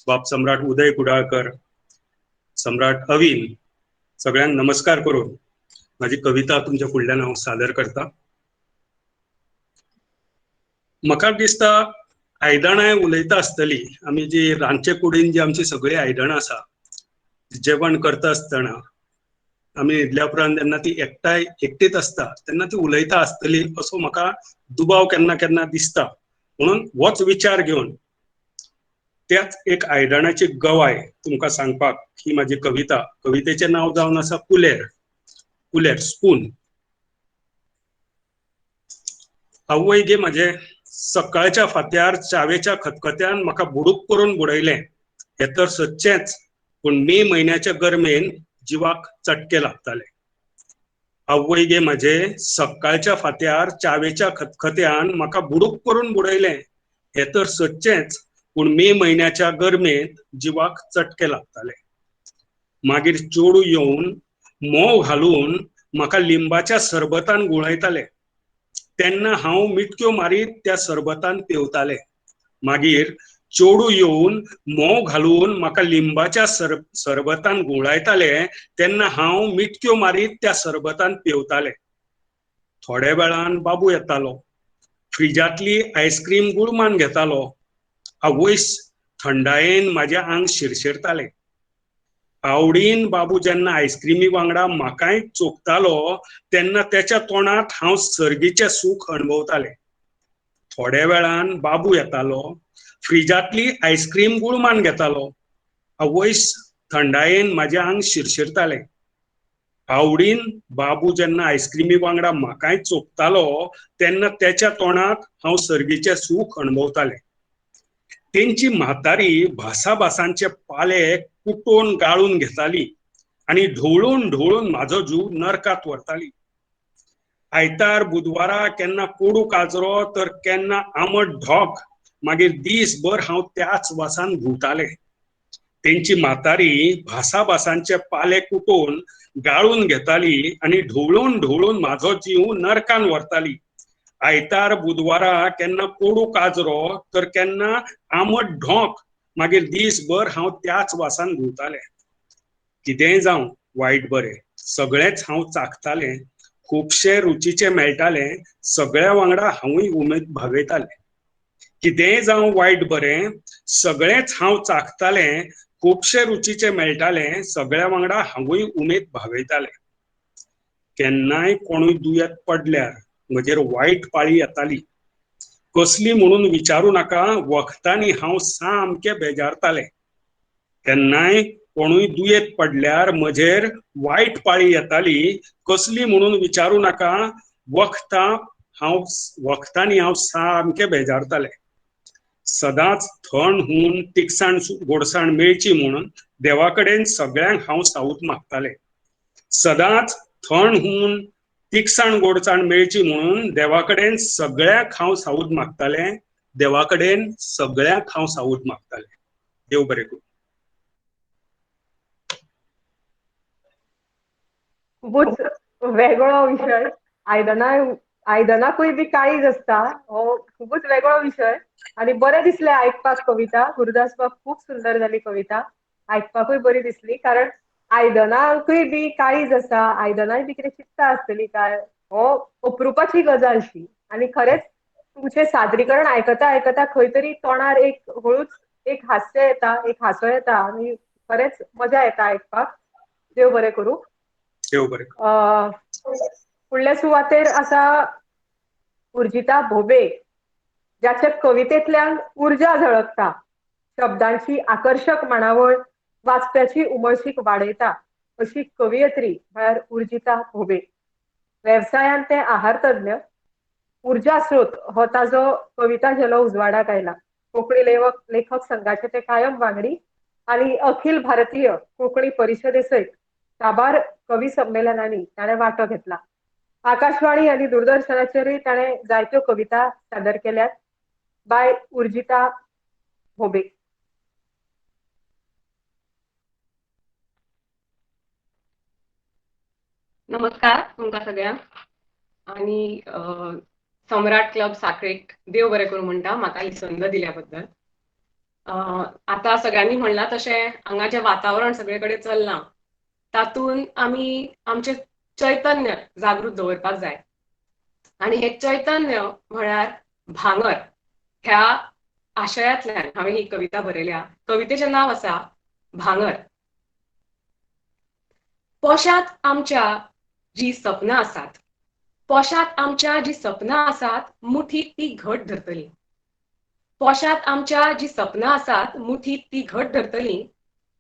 बाब सम्राट उदय कुडाळकर, सम्राट अविन, सगळ्यांक नमस्कार करून माझी कविता तुमच्या फुडल्यान हांव सादर करता. म्हाका दिसता आयदनां उलयता आसतली आमी जी रांदचे कुडीन जी आमची सगळी आयदनां आसा जेवण करता आसतना आमी न्हिदल्या उपरांत जेन्ना ती एकटीच आसता तेन्ना ती उलयता आसतली असो म्हाका दुबाव केन्ना केन्ना दिसता. म्हणून होच विचार घेवन त्याच एक आयदनाची गवाय तुमकां सांगपाक ही माझी कविता. कवितेचें नांव जावन आसा कुलेर स्पून. आवय गे म्हाजे सकाळच्या फांत्यार च्यावेच्या खतखत्यान म्हाका बुडूक करून बुडयलें हें तर सच्चेंच, पूण मे म्हयन्याच्या गरमेन जिवाक चटके लागताले. आवय गे म्हाजे सकाळच्या फांत्यार च्यावेच्या खतखत्यान म्हाका बुडूक करून बुडयलें हें तर सच्चेंच, पूण मे म्हयन्याच्या गरमेत जिवाक चटके लागताले. मागीर चेडूं येवन मोव घालून म्हाका लिंबाच्या सरबतान गुळयताले तेन्ना हांव मिटक्यो मारीत त्या सरबतान पेवताले. मागीर चेडूं येवन मोव घालून म्हाका लिंबाच्या सरबतान गुळायताले तेन्ना हांव मिटक्यो मारीत त्या सरबतान पेवताले. थोड्या वेळान बाबू येतालो, फ्रिजांतली आयस्क्रीम गुळमान घेतालो. आवयस थंडायेन म्हाजें आंग शिरशिरतालें. आवडीन बाबू जेन्ना आयस्क्रीमी वांगडा म्हाकाय चोखतालो तेन्ना तेच्या तोंडांत हांव सर्गीचें सूख अणभवतालें. थोड्या वेळान बाबू येतालो, फ्रिजांतली आयस्क्रीम गुळमान घेतालो. आवयस थंडायेन म्हाजें आंग शिरशिरतालें. आवडीन बाबू जेन्ना आयस्क्रीमी वांगडा म्हाकाय चोखतालो तेन्ना तेच्या तोंडांत हांव सर्गीचें सूख अणभवतालें. तेंची म्हातारी भासाभासांचे पाले कुटोवन गाळून घेताली आणि ढवळून ढवळून म्हाजो जीव नरकात व्हरताली. आयतार बुधवारा केन्ना कोडू काजरो तर केन्ना आमट ढोक, मागीर दीसभर हांव त्याच वासान घुंवताले. तेंची म्हातारी भासाभासांचे पाले कुटोवन गाळून घेताली आणि ढवळून ढवळून म्हाजो जीव नरकान व्हरताली. आयतार बुधवारा केन्ना कोडू काजरो तर केन्ना आमट ढोक, मागीर दीसभर हांव त्याच वासान घुंवताले. कितेंय जावं वायट बरें सगळेंच हांव चाखतालें. खुबशे रुचीचे मेळटाले, सगळ्या वांगडा हांवूय उमेद भागयतालें. कितेंय जावं वायट बरें सगळेंच हांव चाखतालें. खुबशे रुचीचे मेळटाले, सगळ्या वांगडा हांवूय उमेद भागयतालें. केन्नाय कोणूय दुयेंत पडल्यार म्हजेर वायट पाळी येताली. कसली म्हणून विचारूं नाका, वखदांनी हांव सामकें बेजारतालें. केन्नाय कोणूय दुयेंत पडल्यार म्हजेर वायट पाळी येताली. कसली म्हणून विचारूं नाका, वखदांनी हांव सामकें बेजारतालें. सदांच थंड होवन तिखसाण गोडसाण मेळची म्हणून देवा कडेन सगळ्यांक हांव साऊत मागतालें. सदांच थंड होवन तिखसाण गोडसाण मेळची म्हणून देवा कडेन सगळ्यांक हांव साऊत मागतालें. देवा कडेन सगळ्यांक हांव साऊत मागतालें. देव बरें करूं. खूबच वेगळो विशय. आयदनाकूय बी काळीज आसता हो खूबच वेगळो विशय आणि बरें दिसलें आयकपाक कविता. गुरुदास बाब खूब सुंदर जाली कविता, आयकपाकूय बरी दिसली. कारण आयदनाकूय बी काळीज आसा, आयदनाय बी कितें चित्ता आसतली काय, हो अप्रुपाची गजाल शी. आणि खरेंच तुमचें सादरीकरण आयकता आयकता खंय तरी तोंडार एक हळूच एक हास्य येता, एक हांसो येता आणि खरेंच मजा येता आयकपाक. देव बरें करूं. देव बरें करूं. फुडल्या सुवातेर आसा उर्जिता भोबे, ज्याच्या कवितेंतल्यान उर्जा झळकता. शब्दांची आकर्षक मांडावळ वाचप्याची उमळशीक वाडयता अशी कवयित्री म्हळ्यार उर्जिता भोबे. वेवसायान ते आहार तज्ञ. उर्जा स्रोत हो ताजो कविता झेलो उजवाडाक आयला. कोंकणी लेखक संघाचे ते कायम वांगडी आणि अखिल भारतीय कोंकणी परिशदे सयत साबार कवी संमेलनांनी ताणें वांटो घेतला. आकाशवाणी आणि दूरदर्शनाचेरूय ताणें जायत्यो कविता सादर केल्यात. बाय उर्जिता भोबे. नमस्कार तुमकां सगळ्यांक. आणि सम्राट क्लब साखळेक देव बरें करूं म्हणटा म्हाका ही संद दिल्या बद्दल. आता सगळ्यांनी म्हणला तशें हांगा जें वातावरण सगळे कडेन चल्लां तातूंत आमी आमचें चैतन्य जागृत दवरपाक जाय. आणि हे चैतन्य म्हळ्यार भांगर ह्या आशयातल्यान हांवें ही कविता बरयल्या. कवितेचें नांव आसा भांगर. पोशात आमच्या जी सपनां आसात, पोशात आमच्या जी सपनां आसात, मुठीत ती घट धरतली. पोशात आमच्या जी सपनां आसात, मुठीत ती घट धरतली.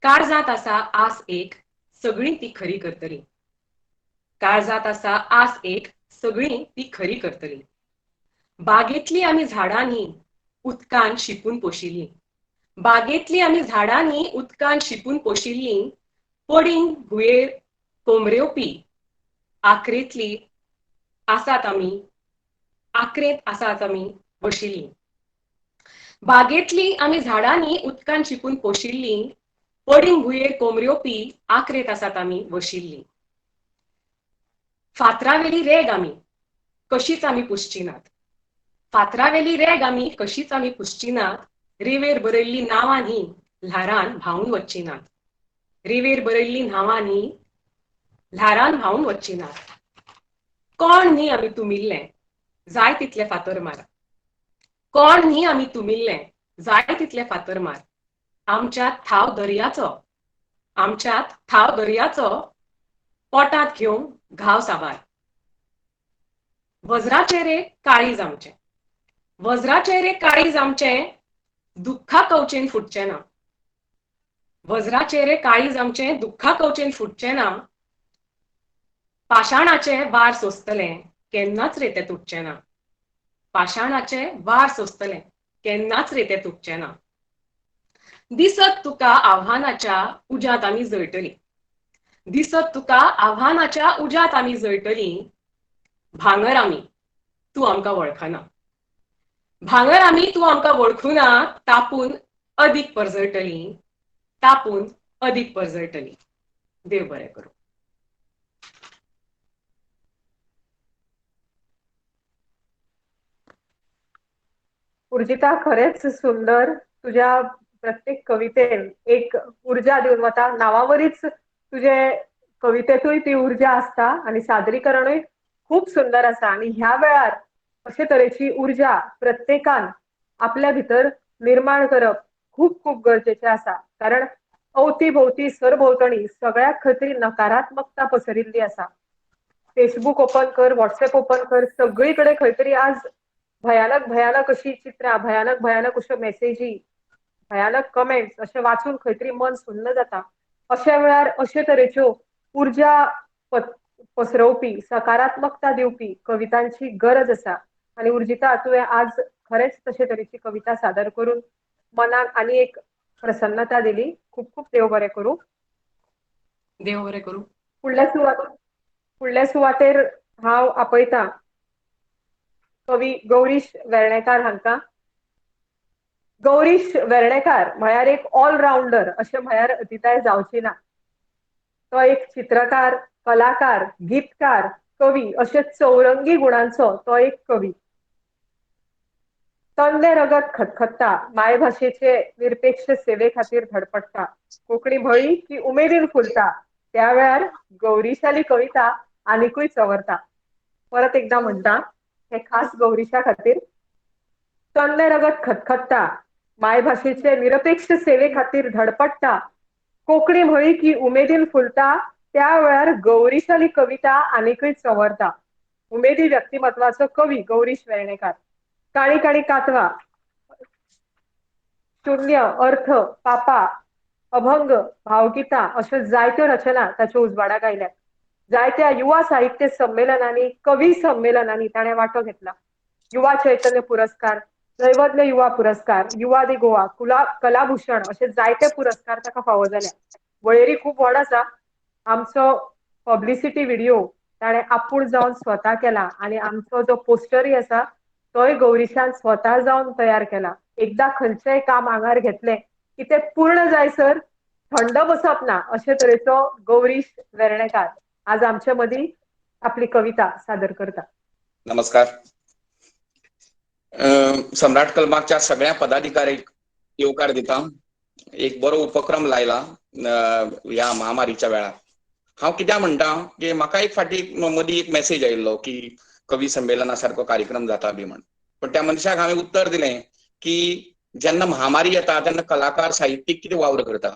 काळजात आसा आस एक, सगळीं ती खरी करतली. काळजात आसा आस एक, सगळीं ती खरी करतली. बागेतली आमी झाडांनी उदकान शिंपून पोशिल्लीं. बागेतली आमी झाडांनी उदकान शिंपून पोशिल्लीं. पडींग भुंयेर कोमरेवपी आंखरेंत आसात आमी बशिल्लीं. बागेतली आमी झाडांनी उदकान शिंपून पोशिल्लीं. पडींग भुंयेर कोमरेवपी आंखरेंत आसात आमी बशिल्लीं. फातरावेली रेग आमी कशीच आमी पुसची नात. फातरावेली रेग आमी कशीच आमी पुसची नात. रेंवेर बरयल्लीं नांवां न्ही ल्हारान व्हांवून वचची नात. रेंवेर बरयल्लीं नांवां न्ही ल्हारान व्हांवून वचची नात. कोण न्ही आमी तुमिल्लें जाय तितलें फातर मार. कोण न्ही आमी तुमिल्लें जाय तितलें फातर मार. आमच्यात थाव दर्याचो पोटांत घेवन घाव साबार. वज्राचेरे काळीज आमचें, वज्राचेरे काळीज आमचें, दुख्खा कवचेन फुटचें ना. वज्राचेरे काळीज आमचें, दुख्खा कवचेन फुटचें ना. पाशाणाचें वार सोंसतलें केन्नाच रे तें तुटचें ना. पाशाणाचें वार सोंसतलें केन्नाच रे तें तुटचें ना. दिसत तुका आव्हानाच्या उज्यात आमी जळटली. दिसत तुका आव्हानाच्या उज्यात आमी जळटली. भांगर आमी, तूं आमकां वळखना. भांगर आमी, तूं आमकां वळखुना. तापून अदीक परजळटली. तापून अदीक परजळटली. देव बरें करूं. उर्जिता, खरेच सुंदर. तुझ्या प्रत्येक कवितेन एक ऊर्जा दिवन वता. नांवावरीच तुजे कवितेतूय ती ऊर्जा आसता आनी सादरीकरणूय खूप सुंदर आसा. आनी ह्या वेळार अशे तरेची ऊर्जा प्रत्येकान आपल्या भितर निर्माण करप खूप खूप गरजेचें आसा. कारण अवती भोवती सरभोंवतणी सगळ्या खत्री नकारात्मकता पसरिल्ली आसा. फेसबुक ओपन कर, व्हॉट्सअप ओपन कर, सगळीकडे खंय तरी आज भयानक भयानक अशी चित्रां, भयानक भयानक अश्यो मेसेजी, भयानक कमेंट्स अशें वाचून खंय तरी मन सुन्न जाता. अशा वेळार अशे तरेच्यो ऊर्जा पसरवपी, सकारात्मकता दिवपी कवितांची गरज आसा. आनी उर्जिता, तुवें आज खरेंच तशे तरेची कविता सादर करून मनाक आनी एक प्रसन्नता दिली. खूप खूप देव बरें करूं. देव बरें करूं. फुडल्या सुवातेर हांव आपयतां कवी गौरीश वेर्णेकार हांकां. गौरीश वेर्णेकार म्हळ्यार एक ऑलराउंडर अशें म्हळ्यार अतिताय जावची ना. तो एक चित्रकार, कलाकार, गीतकार, कवी अशे चौरंगी गुणांचो तो एक कवी. तन्ने रगत खतखत्ता, मायभाशेचे निरपेक्ष सेवे खातीर धडपडटा. कोंकणी म्हळी की उमेदीन फुलता. त्या वेळार गौरीशाली कविता आनिकूय चंवरता. परत एकदा म्हणटा, हे खास गौरीशा खातीर. तन्ने रगत खतखत्ता, मायभाशेचे निरपेक्ष सेवे खातीर धडपडटा. कोंकणी म्हळी की उमेदीन फुलता. त्या वेळार गौरीशाली कविता आनिकूय चंवरता. उमेदी व्यक्तिमत्वाचो कवी गौरीश वेर्णेकार. काळी काळी कातवां, शून्य, अर्थ, पापा, अभंग, भावगितां अश्यो जायत्यो रचना ताच्या उजवाडाक आयल्यात. जायत्या युवा साहित्य संमेलनांनी, कवी संमेलनांनी ताणें वांटो घेतला. युवा चैतन्य पुरस्कार, दैवज्ञ युवा पुरस्कार, युवा दी गोवा, कलाभूषण असे जायते पुरस्कार ताका फावो जाल्या. वळेरी खूप व्हड आसा. आमचो पब्लिसिटी व्हिडिओ ताणें आपूण जावन स्वता केला आनी आमचो जो पोस्टरूय आसा तोय गौरीशान स्वता जावन तयार केला. एकदा खंयचेय काम आंगार घेतले की ते पूर्ण जायसर थंड बसप ना अशे तरेचो गौरीश वेर्णेकार आज आमच्या मदीं आपली कविता सादर करता. नमस्कार. सम्राट क्लबाच्या सगळ्या पदाधिकाऱ्यांक येवकार दिता. एक बरो उपक्रम लायला ह्या महामारीच्या वेळार. हांव कित्याक म्हणटा की म्हाका एक फाटी मदीं एक मेसेज आयिल्लो की कवी संमेलना सारको कार्यक्रम जाता बी म्हण. पण त्या मनशाक हांवें उत्तर दिलें की जेन्ना महामारी येता तेन्ना कलाकार साहित्यीक कितें वावर करता.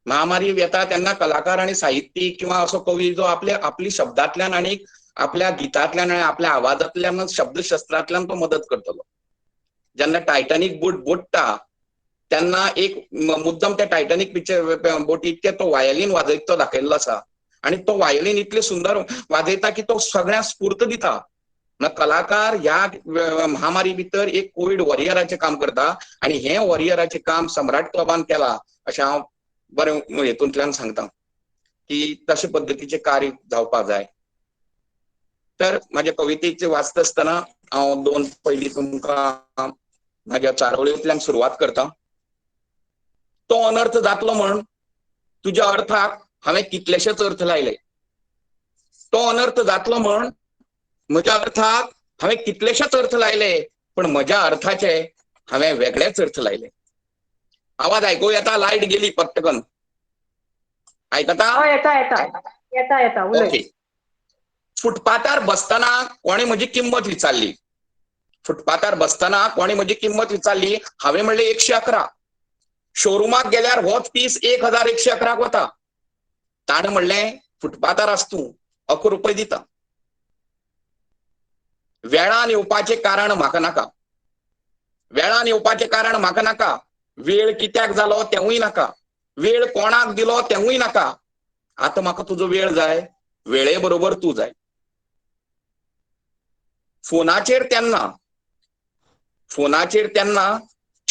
महामारी येता तेन्ना कलाकार आनी साहित्यीक किंवा असो कवी जो आपली शब्दांतल्यान आनी आपल्या गितांतल्यान आनी आपल्या आवाजांतल्यान शब्दशस्त्रांतल्यान तो मदत करतलो. जेन्ना टायटॅनिक बोट बुडटा तेन्ना एक मुद्दम त्या टायटॅनिक बोटीक तो वायलीन वाजयता तो दाखयल्लो आसा आनी तो वायलीन इतले सुंदर वाजयता की तो सगळ्यांक स्फूर्त दिता. कलाकार ह्या महामारी भितर एक कोविड वॉरियराचें काम करता आनी हे वॉरियराचें काम सम्राट क्लबान केला अशें हांव बरें हेतूंतल्यान सांगता की तशे पद्दतीचें कार्य जावपाक जाय. तर म्हाज्या कवितेचे वाचता आसतना हांव दोन पयलीं तुमकां म्हाज्या चारोळेंतल्यान सुरवात करता. तो अनर्थ जातलो म्हण तुज्या अर्थाक हांवें कितलेशेच अर्थ लायले. तो अनर्थ जातलो म्हण म्हज्या अर्थाक हांवें कितलेशेच अर्थ लायले पण म्हज्या अर्थाचे हांवें वेगळेच अर्थ लायले. आवाज आयकूं येता? लायट गेली पटकन. आयकता? येता उलय. ओके. फुटपाथार बसतना कोणे म्हजी किंमत विचारली. फुटपाथार बसतना कोणे म्हजी किंमत विचारली. हांवें म्हणलें 111. शोरुमाक गेल्यार होच पीस 1111 वता. ताणें म्हणलें फुटपाथार आस तूं 11 रुपये दिता. वेळान येवपाचें कारण म्हाका नाका. वेळान येवपाचें कारण म्हाका नाका. वेळ कित्याक जालो तेंवूय नाका. वेळ कोणाक दिलो तेंवूय नाका. आतां म्हाका तुजो वेळ जाय. वेळे बरोबर तूं जाय. फोनाचेर तेन्ना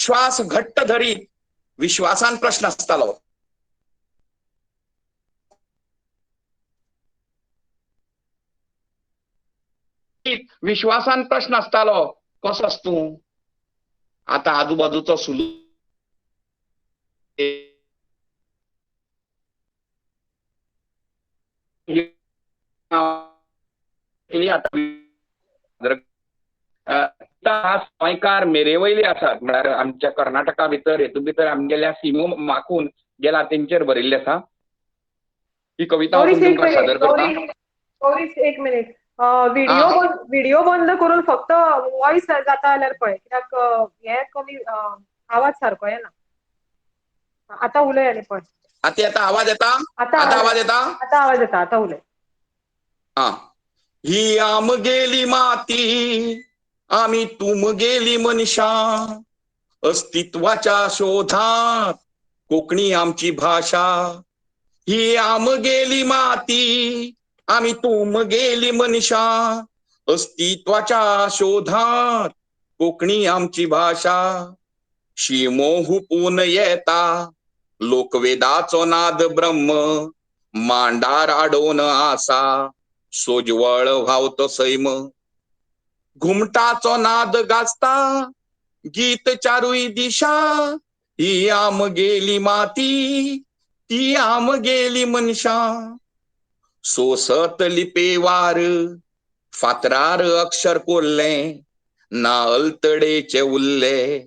श्वास घट्ट धरीत विश्वासान प्रश्न आसतालो. विश्वासान प्रश्न आसतालो, कसो आस तूं? आता आजूबाजूचो सुलू गोंयकार मेरेवयले आसात, म्हळ्यार आमच्या कर्नाटका भितर हेतू भितर आमगेल्या सिमो माकून गेला तेंचेर बरयल्लें आसा. ही कविता हांव गौरीश एक तुमकां सादर मिनिट, करतां. गौरीश एक मिनिट. व्हिडिओ बंद करून फक्त वॉइस जाता जाल्यार पळय, कित्याक हे कमी आवाज सारको येना. आता उलय आनी पळय. आता येता आवाज येता? आता आवाज येता? आता आवाज येता, आता उलय. ही आमगेली माती, आम्ही तुमगेली मनशा, अस्तित्वाच्या शोधात कोकणी आमची भाषा. ही आमगेली माती, आम्ही तुमगेली मनशा, अस्तित्वाच्या शोधात कोकणी आमची भाषा. शिमो हुपून येता लोकवेदाचो नाद ब्रह्म, मांडार आडोन आसा सोजवळ व्हावतो सैम. घुमटाचो नाद गाजता गीत चारूय दिशा, ही आमगेली माती, ती आमगेली मनशा. सोसत लिपेवार फातरार अक्षर कोल्ले, ना अल्तडेचे उरले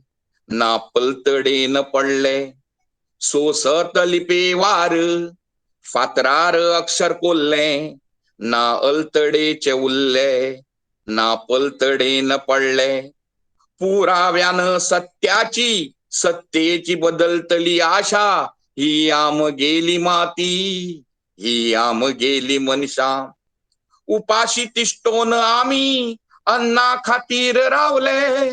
ना पलतडेन पडले. सोसत लिपेवार फातरार अक्षर कोल्ले, ना अल्तडेचे उरले ना पलतडेन पडले. पुराव्यान सत्याची सत्तेची बदलतली आशा, ही आमगेली माती, ही आमगेली मनशा. उपाशी तिष्टोन आम्ही अन्ना खातीर रावले,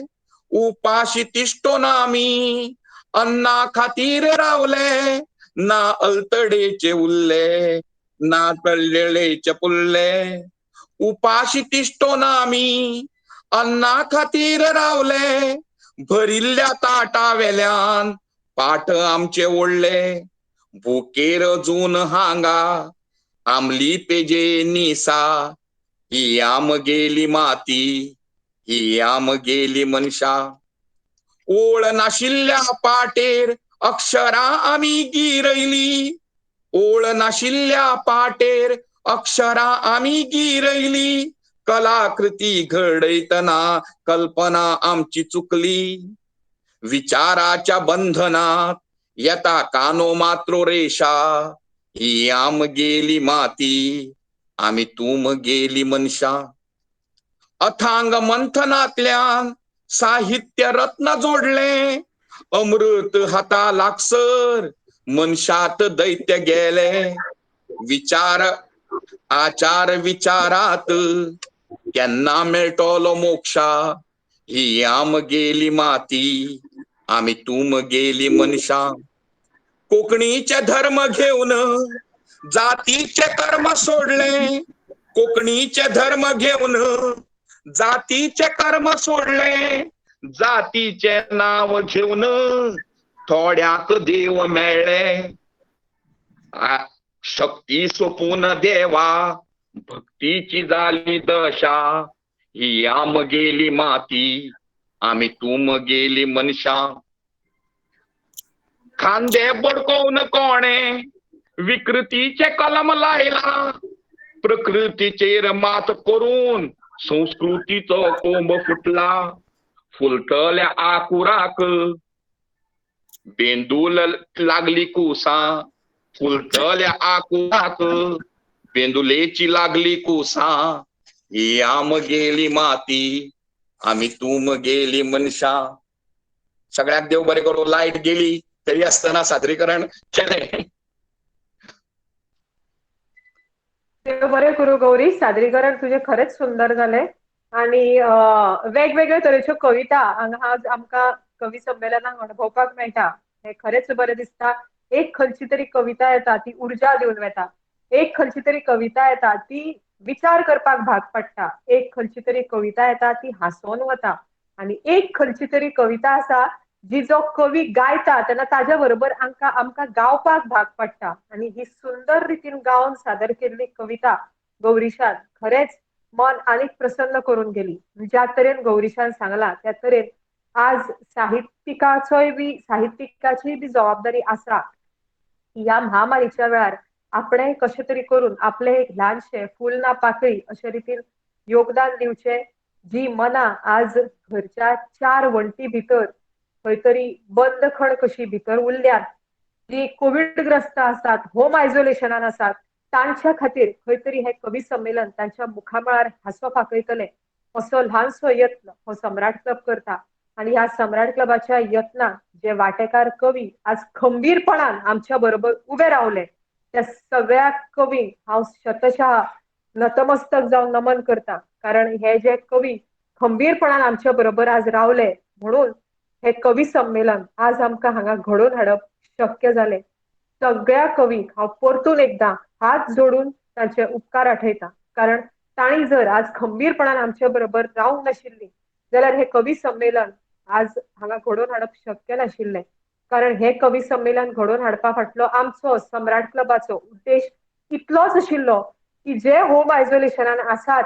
उपाशी तिष्टोन आम्ही अन्ना खातीर रावले, ना अल्तडेचे उरले ना पडलेचे पुरले. उपाशी तिष्टोन आम्ही अन्ना खातीर रावले, भरिल्ल्या ताटा वेल्यान पाट आमचे ओडले. भुकेर जून हांगा आमली पेजे निसा, ही आमगेली माती, ही आमगेली मनशा. ओळ नाशिल्ल्या पाटेर अक्षरा आम्ही गिरयली, ओळ नाशिल्ल्या पाटेर अक्षरा आम्ही गिरयली. कलाकृती घडयतना कल्पना आमची चुकली. विचाराच्या बंधनात येता कानो मात्रो रेषा, ही आमगेली माती, आम्ही तुमगेली मनशा. अथांग मंथनातल्यान साहित्य रत्न जोडले, अमृत हाता लागसर मनशात दैत्य गेले. विचार आचार विचारात केन्ना मेळटलो मोक्षा, ही आमगेली माती, आम्ही तुमगेली मनशा. कोकणीचे धर्म घेऊन जातीचे कर्म सोडले, कोकणीचे धर्म घेऊन जातीचे कर्म सोडले. जातीचे नाव घेऊन थोड्याक देव मेळ्ळे. शक्ती सोपून देवा भक्तीची झाली दशा, ही आमगेली माती, आम्ही तुमगेली मनशा. खांदे बडकवून कोणे विकृतीचे कलम लायला, प्रकृतीचेर मात करून संस्कृतीचो कोंब फुटला. फुलटल्या आकुराक बेंदूल लागली कुसा, फुलटल्या आकुराक बेंदुलेची लागली कुसा. ही आमगेली माती, आम्ही तुमगेली मनशा. सगळ्यात देव बरे करू. लाईट गेली तरी असताना सादरीकरण केले. बरें करूं गौरीश, सादरीकरण तुझे खरेंच सुंदर जालें. आणि वेगवेगळ्या तरेच्यो कविता हांगा आज आमकां कवी संमेलनाक अणभवपाक मेळटा, हें खरेंच बरें दिसता. एक खंयची तरी कविता येता ती उर्जा दिवन वेता, एक खंयची तरी कविता येता ती विचार करपाक भाग पडटा, एक खंयची तरी कविता येता ती हांसोवन वता, आनी एक खंयची तरी कविता आसा जी जो कवी गायता तेन्ना ताज्या बरोबर आमकां गावपाक भाग पडटा आनी ही सुंदर रितीन गावन सादर केल्ली कविता गौरीशान खरेंच मन आनीक प्रसन्न करून गेली. ज्या तरेन गौरीशान सांगला त्या तरेन आज साहित्यिकाची बी जबाबदारी आसा या महामारीच्या वेळार आपणे कशे तरी करून आपले एक ल्हानशे फूल ना पाकळी अशे रितीन योगदान दिवचे. जी मनां आज घरच्या 4 वण्टी भितर खंय तरी बंद खण कशी भितर उरल्यात, जी कोविडग्रस्त आसात, होम आयसोलेशनान आसात, तांच्या खातीर खंय तरी हे कवी संमेलन तांच्या मुखामळार हांसो फाकयतले असो ल्हानसो यत्न हो सम्राट क्लब करता. आनी ह्या सम्राट क्लबाच्या यत्नाक जे वांटेकार कवी आज खंबीरपणान आमच्या बरोबर उबे रावले त्या सगळ्या कवींक हांव शतशः नतमस्तक जावन नमन करता. कारण हे जे कवी खंबीरपणान आमच्या बरोबर आज रावले म्हणून हे कवी संमेलन आज आमकां हांगा घडोवन हाडप शक्य जालें. सगळ्या कवींक हांव परतून एकदां हात जोडून तांचे उपकार आठयता. कारण तांणी जर आज खंबीरपणान आमच्या बरोबर रावंक नाशिल्लीं जाल्यार हे कवी संमेलन आज हांगा घडोवन हाडप शक्य नाशिल्लें. कारण हे कवी संमेलन घडोवन हाडपा फाटलो आमचो सम्राट क्लबाचो उद्देश इतलोच आशिल्लो की जे होम आयसोलेशनान आसात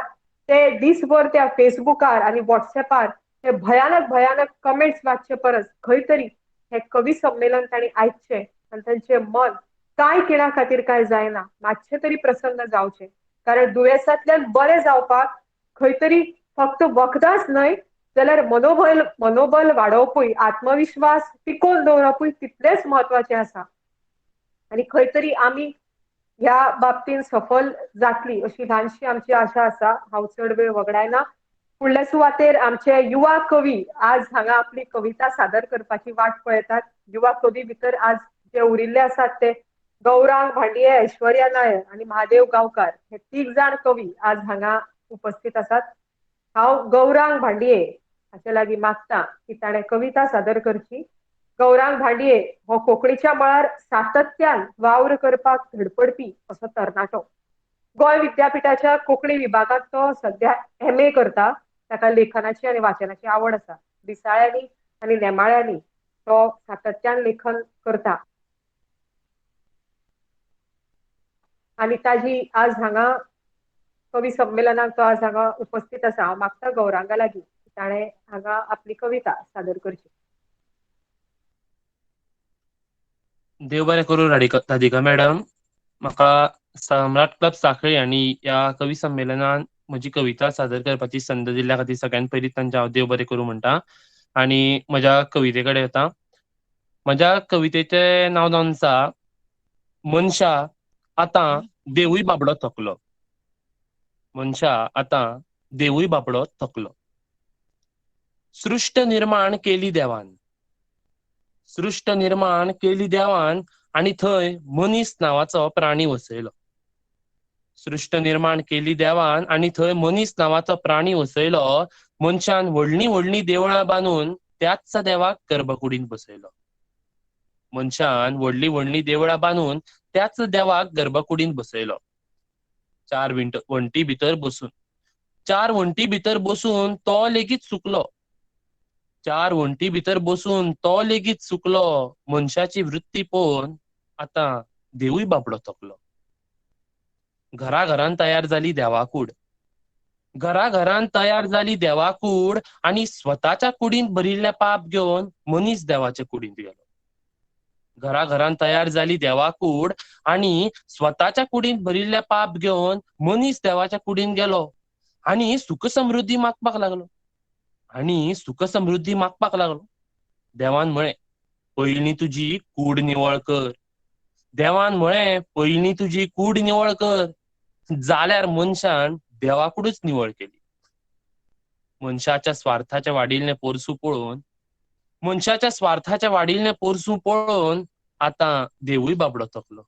ते दिसभर त्या फेसबुकार आनी व्हॉट्सएपार ते भयानक कमेंट्स वाचचे परस खंय तरी हे कवी संमेलन तांणी आयकचें आनी तांचें मन कांय किणा खातीर कांय जायना मातशें तरी प्रसन्न जावचें. कारण दुयेंसांतल्यान बरें जावपाक खंय तरी फक्त वखदांच न्हय जाल्यार मनोबल वाडोवपूय आत्मविश्वास टिकोवन दवरपूय तितलेंच म्हत्वाचें आसा. आनी खंय तरी आमी ह्या बाबतीन सफल जातली अशी ल्हानशी आमची आशा आसा. हांव चड वेळ वगडायना. फुडल्या सुवातेर आमचे युवा कवी आज हांगा आपली कविता सादर करपाची वाट पळयतात. युवा कवी भितर आज जे उरिल्ले आसात ते गौरांग भांडिये, ऐश्वर्या नायर आनी महादेव गांवकार हे 3 जाण कवी आज हांगा उपस्थित आसात. हांव गौरांग भांडिये हाचे लागीं मागता की ताणें कविता सादर करची. गौरांग भांडिये हो कोंकणीच्या मळार सातत्यान वावर करपाक धडपडपी असो तरणाटो. गोंय विद्यापीठाच्या कोंकणी विभागात तो सध्या MA करता. ताका लेखनाची आनी वाचनाची आवड आसा. दिसाळ्यांनी आनी नेमाळ्यांनी तो सातत्यान लेखन करता. आनी ताजी आज हांगा कवी संमेलनाक तो आज हांगा उपस्थित आसा. हांव मागता गौरांगा लागीं ताणें हांगा आपली कविता सादर करची. देव बरें करूं राधिका मॅडम. म्हाका सम्राट क्लब सांखळी आनी ह्या कवी संमेलनान म्हजी कविता सादर करपाची संद दिल्ल्या खातीर सगळ्यात पयलीं तांचे हांव देव बरें करूं म्हणटा. आनी म्हज्या कविते कडेन येता. म्हज्या कवितेचें नांव जावन आसा मनशा आतां देवूय बाबडो थकलो. मनशा आतां देवूय बाबडो थकलो. सृश्ट निर्माण केली देवान. सृश्ट निर्माण केली देवान आनी थंय मनीस नांवाचो प्राणी वसयलो. सृश्ट निर्माण केली देवान आनी थंय मनीस नांवाचो प्राणी वसयलो. मनशान व्हडलीं व्हडलीं देवळां बांदून त्याच देवाक गर्भकुडींत बसयलो. मनशान व्हडलीं व्हडलीं देवळां बांदून त्याच देवाक गर्भकुडींत बसयलो. 4 वण्टी भितर बसून तो लेगीत सुकलो. 4 वण्टी भितर बसून तो लेगीत सुकलो. मनशाची वृत्ती पळोवन आतां देवूय बाबडो थकलो. घराघरान तयार जाली देवाकूड. घराघरान तयार जाली देवाकूड आनी स्वताच्या कुडींत भरिल्ले पाप घेवन मनीस देवाच्या कुडींत गेलो. घराघरान तयार जाली देवाकूड आनी स्वताच्या कुडींत भरिल्ले पाप घेवन मनीस देवाच्या कुडींत गेलो आनी सुख समृद्धी मागपाक लागलो. देवान म्हळें पयलीं तुजी कूड निवळ कर. देवान म्हळें पयलीं तुजी कूड निवळ कर. जाल्यार मनशान देवाकूडच निवळ केली. मनशाच्या स्वार्थाचे वाडिल्लें पोरसूं पळोवन आतां देवूय बाबडो थकलो.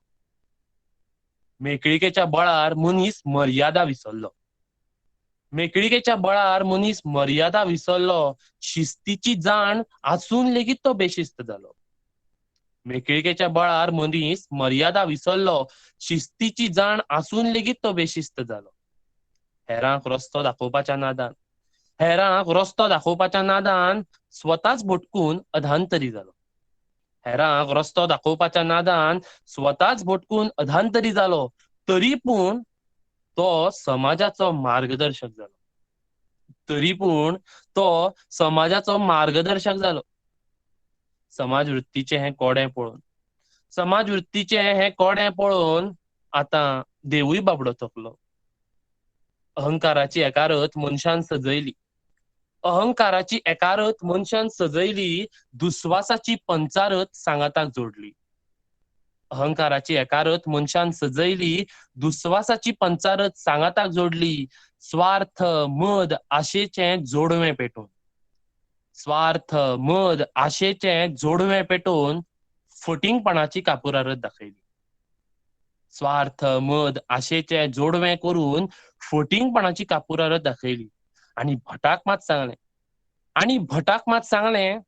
मेकळिकेच्या बळार मनीस मर्यादा विसरलो. शिस्तीची जाण आसून लेगीत तो बेशिस्त जालो. मेकळिकेच्या बळार मनीस मर्यादा विसरलो. शिस्तीची जाण आसून लेगीत तो बेशिस्त जालो. हेरांक रस्तो दाखोवपाच्या नादान हेरांक रस्तो दाखोवपाच्या नादान स्वताच भटकून अधांतरी जालो. हेरांक रस्तो दाखोवपाच्या नादान स्वताच भटकून अधांतरी जालो, तरी पूण तो समाजाचो मार्गदर्शक जालो. तरी पूण तो समाजाचो मार्गदर्शक जालो. समाज वृत्तीचे हे कोडे पळोवन आतां देवूय बाबडो थकलो. अहंकाराची एकारत मनशान सजयली. अहंकाराची एकारत मनशान सजयली, दुस्वासाची पंचारत सांगाताक जोडली. अहंकाराची एकारत मनशान सजयली, दुस्वासाची पंचारत सांगाताक जोडली. स्वार्थ मद आशेचें जोडवें पेटोवन. स्वार्थ मद आशेचें जोडवें पेटोवन फटिंगपणाची कापुरारत दाखयली. स्वार्थ मद आशेचें जोडवें करून फटिंगपणाची कापुरारत दाखयली. आणि भटाक मात सांगलें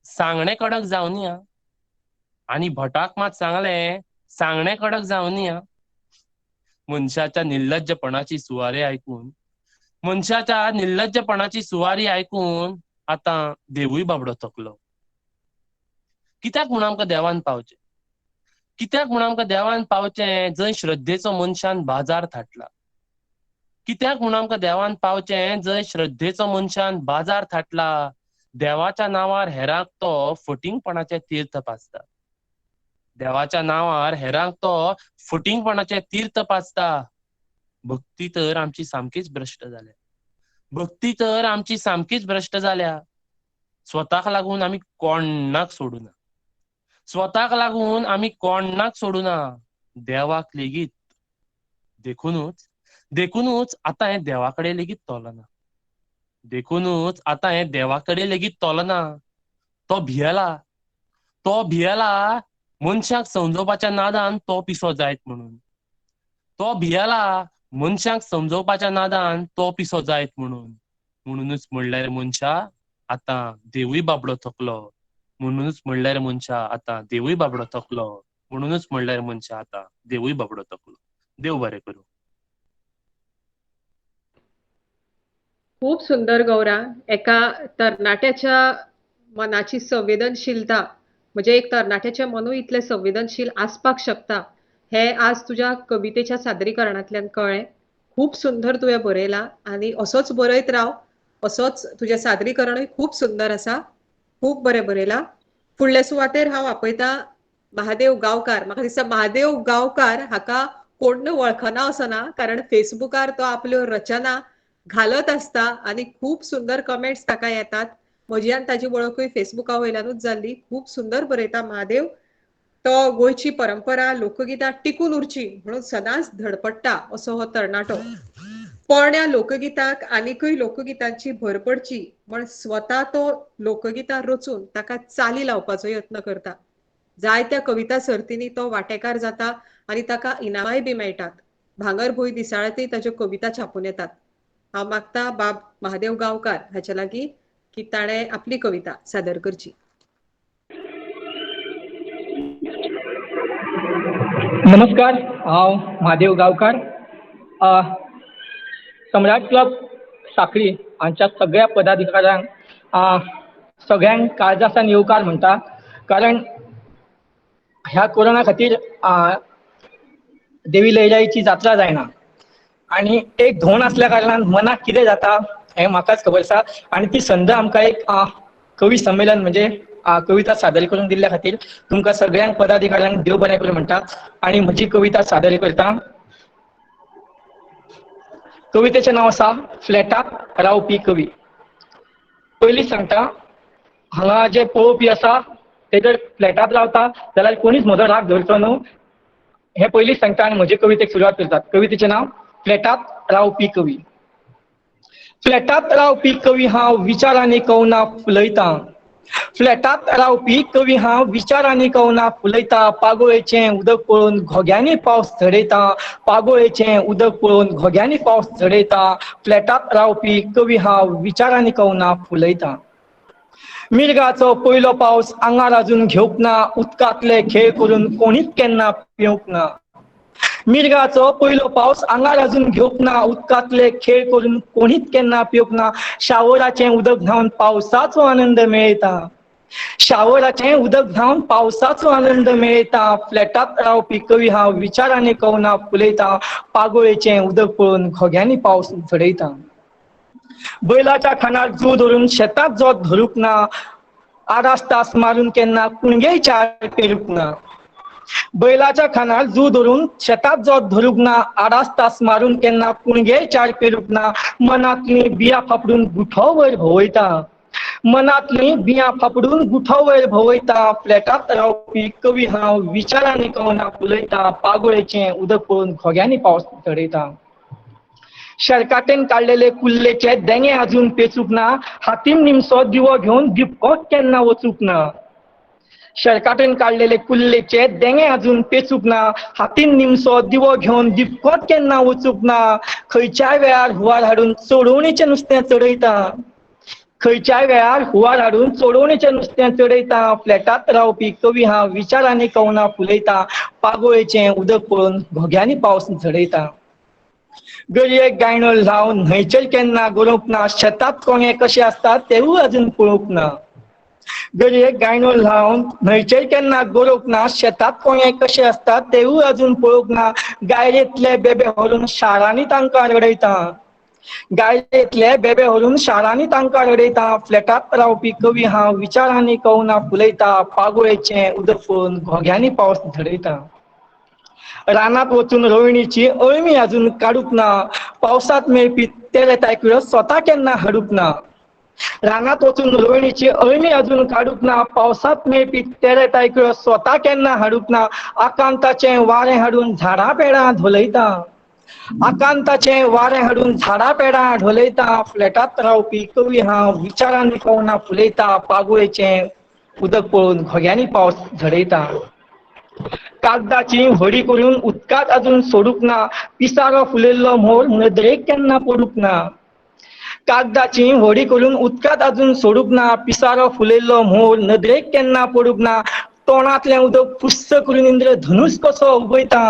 सांगणे कडक जावन या. आणि भटाक मात सांगलें सांगणे कडक जावन या. मनशाच्या निर्लज्जपणाची सुवारी आयकून आतां देवूय बाबडो थकलो. कित्याक म्हूण आमकां देवान पावचें? कित्याक म्हूण आमकां देवान पावचें जंय श्रद्धेचो मनशान बाजार थाटला? कित्याक म्हूण आमकां देवान पावचें जंय श्रद्धेचो मनशान बाजार थाटला? देवाच्या नांवार हेरांक तो फटिंगपणाचें तीर्थ पासता. देवाच्या नांवार हेरांक तो फटिंगपणाचें तीर्थ पासता. भक्ती तर आमची सामकीच भ्रश्ट जाल्या. स्वताक लागून आमी कोणाक सोडूना. देवाक लेगीत देखूनच आतां हें देवा कडेन लेगीत तोलना. तो भियेला मनशाक समजोवपाच्या नादान तो पिसो जायत म्हणून. म्हणूनच म्हणल्यार मनशा आतां देवूय बाबडो थकलो. देव बरें करूं. खूप सुंदर गौरा. एका तरणाट्याच्या मनाची संवेदनशीलता, म्हणजे एक तरणाट्याचे मनूय इतले संवेदनशील आसपाक शकता हे आज तुझ्या कवितेच्या सादरीकरणांतल्यान कळ्ळें. खूप सुंदर तुवें बरयला आणि असोच बरयत राव. असोच तुझें सादरीकरणूय खूप सुंदर आसा. खूप बरें बरयला. फुडले सुवातेर हांव आपयता महादेव गांवकार. म्हाका दिसता महादेव गांवकार हाका कोण वळखना असो ना, कारण फेसबुकार तो आपल्यो रचना घालत आसता आणि खूप सुंदर कमेंट्स ताका येतात. म्हजी आनी ताजी वळखूय फेसबुका वयल्यानूच जाल्ली. खूप सुंदर बरयता महादेव. तो गोंयची परंपरा लोकगितां टिकून उरची म्हणून सदांच धडपडटा असो हो तरणाटो. पण ह्या लोकगिताक आनीकूय लोकगितांची भर पडची म्हण स्वता तो लोकगितां रचून ताका चाली लावपाचो यत्न करता. जायत्या कविता सर्तींनी तो वांटेकार जाता आनी ताका इनामाय बी मेळटात. भांगरभूंय दिसाळ्यांतय ताच्यो कविता छापून येतात. हांव मागता बाब महादेव गांवकार हाचे लागीं की ताणें आपली कविता सादर करची. नमस्कार, हांव महादेव गांवकार. सम्राट क्लब साखळी हांच्या सगळ्या पदाधिकाऱ्यांक सगळ्यांक काळजासान येवकार म्हणटा. कारण ह्या कोरोना खातीर देवी लयराईची जात्रा जायना आनी एक धोण असल्या कारणान मनाक कितें जाता हें म्हाकाच खबर आसा. आनी ती संद आमकां एक कवी संमेलन म्हणजे कविता सादर करून दिल्ल्या खातीर तुमकां सगळ्यांक पदाधिकाऱ्यांक देव बरें करूं म्हणटा. आनी म्हजी कविता सादर करता. कवितेचें नांव आसा फ्लॅटांत रावपी कवी. पयलीं सांगता, हांगा जे पळोवपी आसा ते जर फ्लॅटांत रावता जाल्यार कोणीच म्हजो राग धरचो न्हू हें पयलींच सांगता आनी म्हजे कवितेक सुरवात करतात. कवितेचें नांव फ्लॅटांत रावपी कवी. फ्लॅटांत रावपी कवी हांव विचारांनी कवना फुलयतां. फ्लॅटांत रावपी कवी हांव विचारांनी कवना फुलयतां. पागोळेचें उदक पळोवन घोग्यांनी पावस झडयता. पागोळेचें उदक पळोवन घोग्यांनी पावस झडयता. फ्लॅटांत रावपी कवी हांव विचारांनी कवना फुलयतां. मिरगाचो पयलो पावस आंगार अजून घेवंक ना. उदकांतले खेळ करून कोणीच केन्ना पेंवंक ना. मिरगाचो पयलो पावस आंगार अजून घेवंक ना, उदकांतले खेळ करून कोणीच केन्ना पिवंक ना, शावराचें उदक न्हावन पावसाचो आनंद मेळयता. शावराचें उदक न्हावन पावसाचो आनंद मेळयता. फ्लॅटांत रावपी कवी हांव विचारांनी कवना फुलयता. पागोळेचें उदक पळोवन घोग्यांनी पावस झडयता. बैलाच्या खांदार जूं धरून शेतांत जोत धरूंक ना, आरास तास मारून केन्ना कुणगेय चार पेरूंक ना. बैलाच्या खांदार जूं धरून शेतांत जोत धरूंक ना, आरास तास मारून केन्ना कुणगेय चार पेरूंक ना. मनांतली बियां फापडून गुठो वयर भोंवयता. मनांतली बियां फापडून गुठो वयर भोंवयता. फ्लॅटांत रावपी कवी हांव विचारांनी कवना फुलयता. पागोळेचें उदक पळोवन घोग्यांनी पावस झडयता. शेळकाटेन काडलेले कुल्लेचे देंगे अजून पेचूक ना, हातीन निमसो दिवो घेवन दिपकोट केन्ना वचूक ना. शेळकाटेन काडलेले कुल्लेचे देंगे अजून पेचूक ना, हातीन निमसो दिवो घेवन दिपकोट केन्ना वचूक ना. खंयच्याय वेळार हुवार हाडून चोडवणेचें नुस्तें चडयता. खंयच्याय वेळार हुवार हाडून चोडवणेचें नुस्तें चडयता. फ्लॅटांत रावपी कवी हांव विचारांनी कवना फुलयता. पागोळेचें उदक पळोवन घोग्यांनी पावस झडयता. गरयेक गायनो लावन न्हंयचेर केन्ना गरोवंक ना, शेतांत कोंगे कशे आसता तेवूय अजून पळोवंक ना. गरयेक गायनो लावन न्हंयचेर केन्ना गरोवंक ना, शेतांत कोंगे कशे आसता तेवूय अजून पळोवंक ना. गायरेंतले बेबे व्हरून शारांनी तांकां रडयता. गायरेंतले बेबे व्हरून शारांनी तांकां रडयता. फ्लॅटांत रावपी कवी हांव विचारांनी कवना फुलयता. पागोळेचें उदक पळोवन घोग्यांनी पावस झडयता. रानात वचून रोहिणीची अळमी अजून काडूंक ना, पावसात मेळपी तेरे तायकिळो स्वता केन्ना हाडूंक ना. रानात वचून रोहिणीची अळमी अजून काडूंक ना, पावसात मेळपी तेरे तायकिळो स्वता केन्ना हाडूंक ना. आकांताचें वारें हाडून झाडां पेडां धोलयता. आकांताचें वारें हाडून झाडां पेडां ढोलयता. फ्लॅटांत रावपी कवी हांव विचारांनी कवना फुलयता. पागोळेचें उदक पळोवन घोग्यांनी पावस झडयता. कागदाची व्हडी करून उदकांत अजून सोडूंक ना, पिसारो फुलयल्लो मोर नदरेक केन्ना पडूंक ना. कागदाची व्हडी करून उदकांत अजून सोडूंक ना, पिसारो फुलयल्लो मोर नदरेक केन्ना पडूंक ना. तोंडांतलें उदक फुस्स करून इंद्रधनुस कसो उबयता.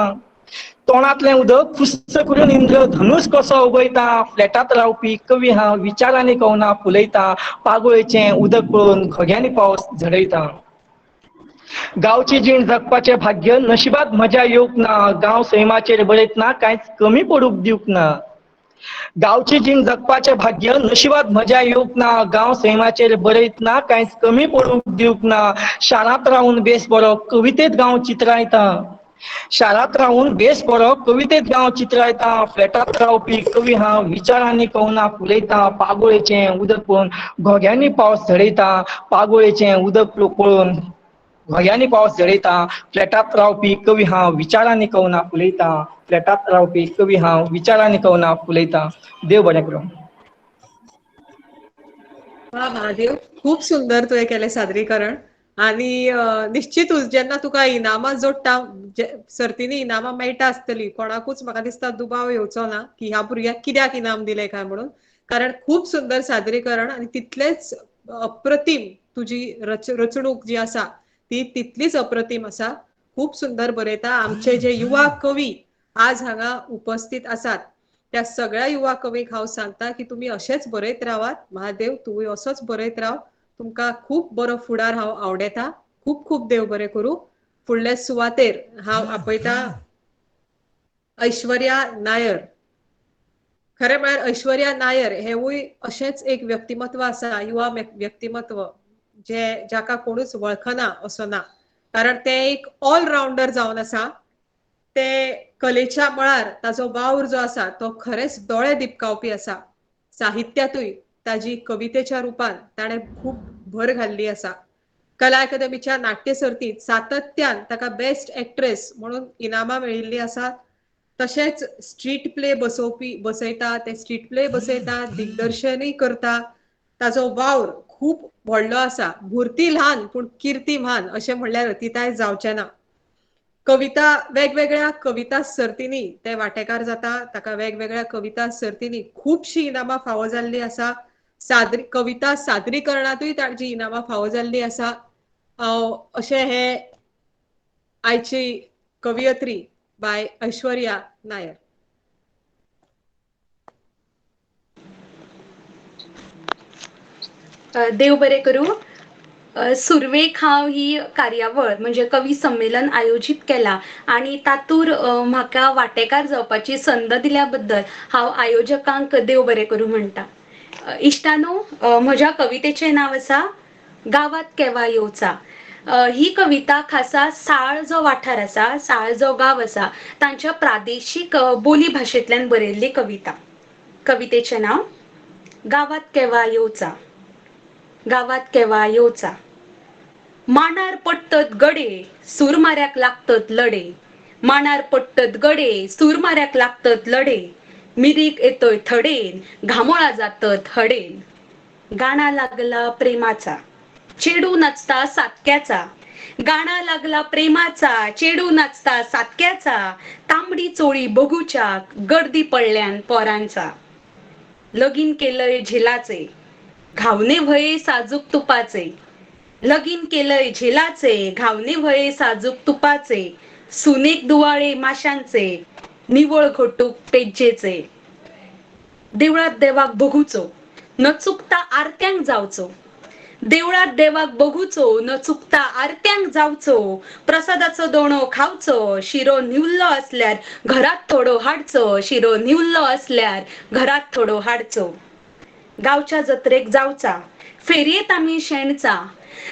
तोंडांतलें उदक फुस्स करून इंद्रधनुस कसो उबयता. फ्लॅटांत रावपी कवी हांव विचारांनी कवना फुलयता. पागोळेचें उदक पळोवन घोग्यांनी पावस झडयता. गांवची जीण जगपाचें भाग्य नशिबात म्हज्या येवंक ना, गांव सैमाचेर बरयतना कांयच कमी पडूंक दिवंक ना. गांवची जीण जगपाचें भाग्य नशिबात म्हज्या येवंक ना, गांव सैमाचेर बरयतना कांयच कमी पडूंक दिवंक ना. शारांत रावून बेस बरो कवितेंत गांव चित्रायता. शारांत रावून बेस बरो कवितेंत गांव चित्रायता. फ्लॅटांत रावपी कवी हांव विचारांनी कवना फुलयता. पागोळेचें उदक पळोवन घोग्यांनी पावस झडयता. पागोळेचें उदक पळोवन घोग्यांनी पावस झडयता. फ्लॅटांत रावपी कवी हांव विचारांनी कवना फुलयता. फ्लॅटांत रावपी कवी हांव विचारांनी कवना फुलयता. देव बरें करूं. वा महादेव, खूप सुंदर तुवें केलें सादरीकरण. आणि निश्चितूच जेन्ना तुका इनामां जोडटा, सर्तींनी इनामां मेळटा आसतलीं, कोणाकूच म्हाका दिसता दुबाव येवचो ना की ह्या भुरग्याक कित्याक इनाम दिलें काय म्हणून. कारण खूप सुंदर सादरीकरण आणि तितलेच अप्रतीम तुजी रचणूक जी आसा ती तितलीच अप्रतीम आसा. खूप सुंदर बरयता. आमचे जे युवा कवी आज हांगा उपस्थित आसात त्या सगळ्या युवा कवीक हांव सांगता की तुमी अशेंच बरयत रावात. महादेव, तुवूय असोच बरयत राव. तुमकां खूप बरो फुडार हांव आवडेता. खूप खूप देव बरें करूं. फुडले सुवातेर हांव आपयता ऐश्वर्या नायर. खरें म्हळ्यार ऐश्वर्या नायर हेवूय अशेंच एक व्यक्तिमत्व आसा, युवा व्यक्तिमत्व जाका कोणूच वळखना असो ना. कारण ते एक ऑलराउंडर जावन आसा. ते कलेच्या मळार ताजो वावर जो आसा तो खरेंच दोळे दिपकावपी आसा. साहित्यातूय ताजी कवितेच्या रुपान ताणें खूब भर घाल्ली आसा. कला अकादमीच्या नाट्य सर्तींत सातत्यान ताका बेस्ट एक्ट्रेस म्हणून इनामां मेळिल्लीं आसात. तशेंच स्ट्रीट प्ले बसयता, ते स्ट्रीट प्ले बसयता, दिग्दर्शनूय करता. ताजो वावर खूब व्हडलो आसा. भुरती ल्हान पूण किर्ती म्हान अशें म्हणल्यार अतिताय जावचें ना. कविता वेगवेगळ्या कविता सर्तींनी ते वांटेकार जाता. ताका वेगवेगळ्या कविता सर्तींनी खूबशीं इनामां फावो जाल्लीं आसा. कविता सादरीकरणातूय तांची इनामां फावो जाल्लीं आसा. अशें हे आयची कवयित्री बाय ऐश्वर्या नायर. देव बरे करू. सुरवेक हांव ही कार्यावळ म्हणजे कवी संमेलन आयोजीत केला आणि तातूर म्हाका वांटेकार जावपाची संद दिल्या बद्दल हांव आयोजकांक देव बरे करूं म्हणटा. इश्टानो, म्हज्या कवितेचें नांव आसा गावात केव्हा येवचा. ही कविता खासा साळ जो वाठार आसा, साळ जो गांव आसा, तांच्या प्रादेशीक बोली भाशेंतल्यान बरयल्ली कविता. कवितेचें नांव गावात केव्हा येवचा. गावात केव्हा येवचा. मांडार पडटत गडे, सूरमाऱ्याक लागतत लडे. मांडार पडटत गडे, सूरमाऱ्याक लागतत लडे. मिरीक येतोय थडेन, घामोळा जातत हडेन. गाणा लागला प्रेमाचा, चेडू नाचता सातक्याचा. गाणा लागला प्रेमाचा, चेडू नाचता सातक्याचा. तांबडी चोळी बघूच्या, गर्दी पडल्यान पोरांचा. लगीन केलंय झेलाचे, घावने भये साजूक तुपाचे. लगीन केलंय झेलाचे, घावने भये साजूक तुपाचे. सुनेक दुवाळे माशांचे, निवळ घोटूक पेज्जेचे. देवळात देवाक बघूचो, न चुकता आरत्यांक जावचो. देवळात देवाक बघूचो, न चुकता आरत्यांक जावचो. प्रसादाचो दोणो खावचो, शिरो निवल्लो असल्यार घरात थोडो हाडचो. शिरो निवल्लो असल्यार घरात थोडो हाडचो. गावच्या जत्रेक जावचा, फेरयेत आमी शेणचा.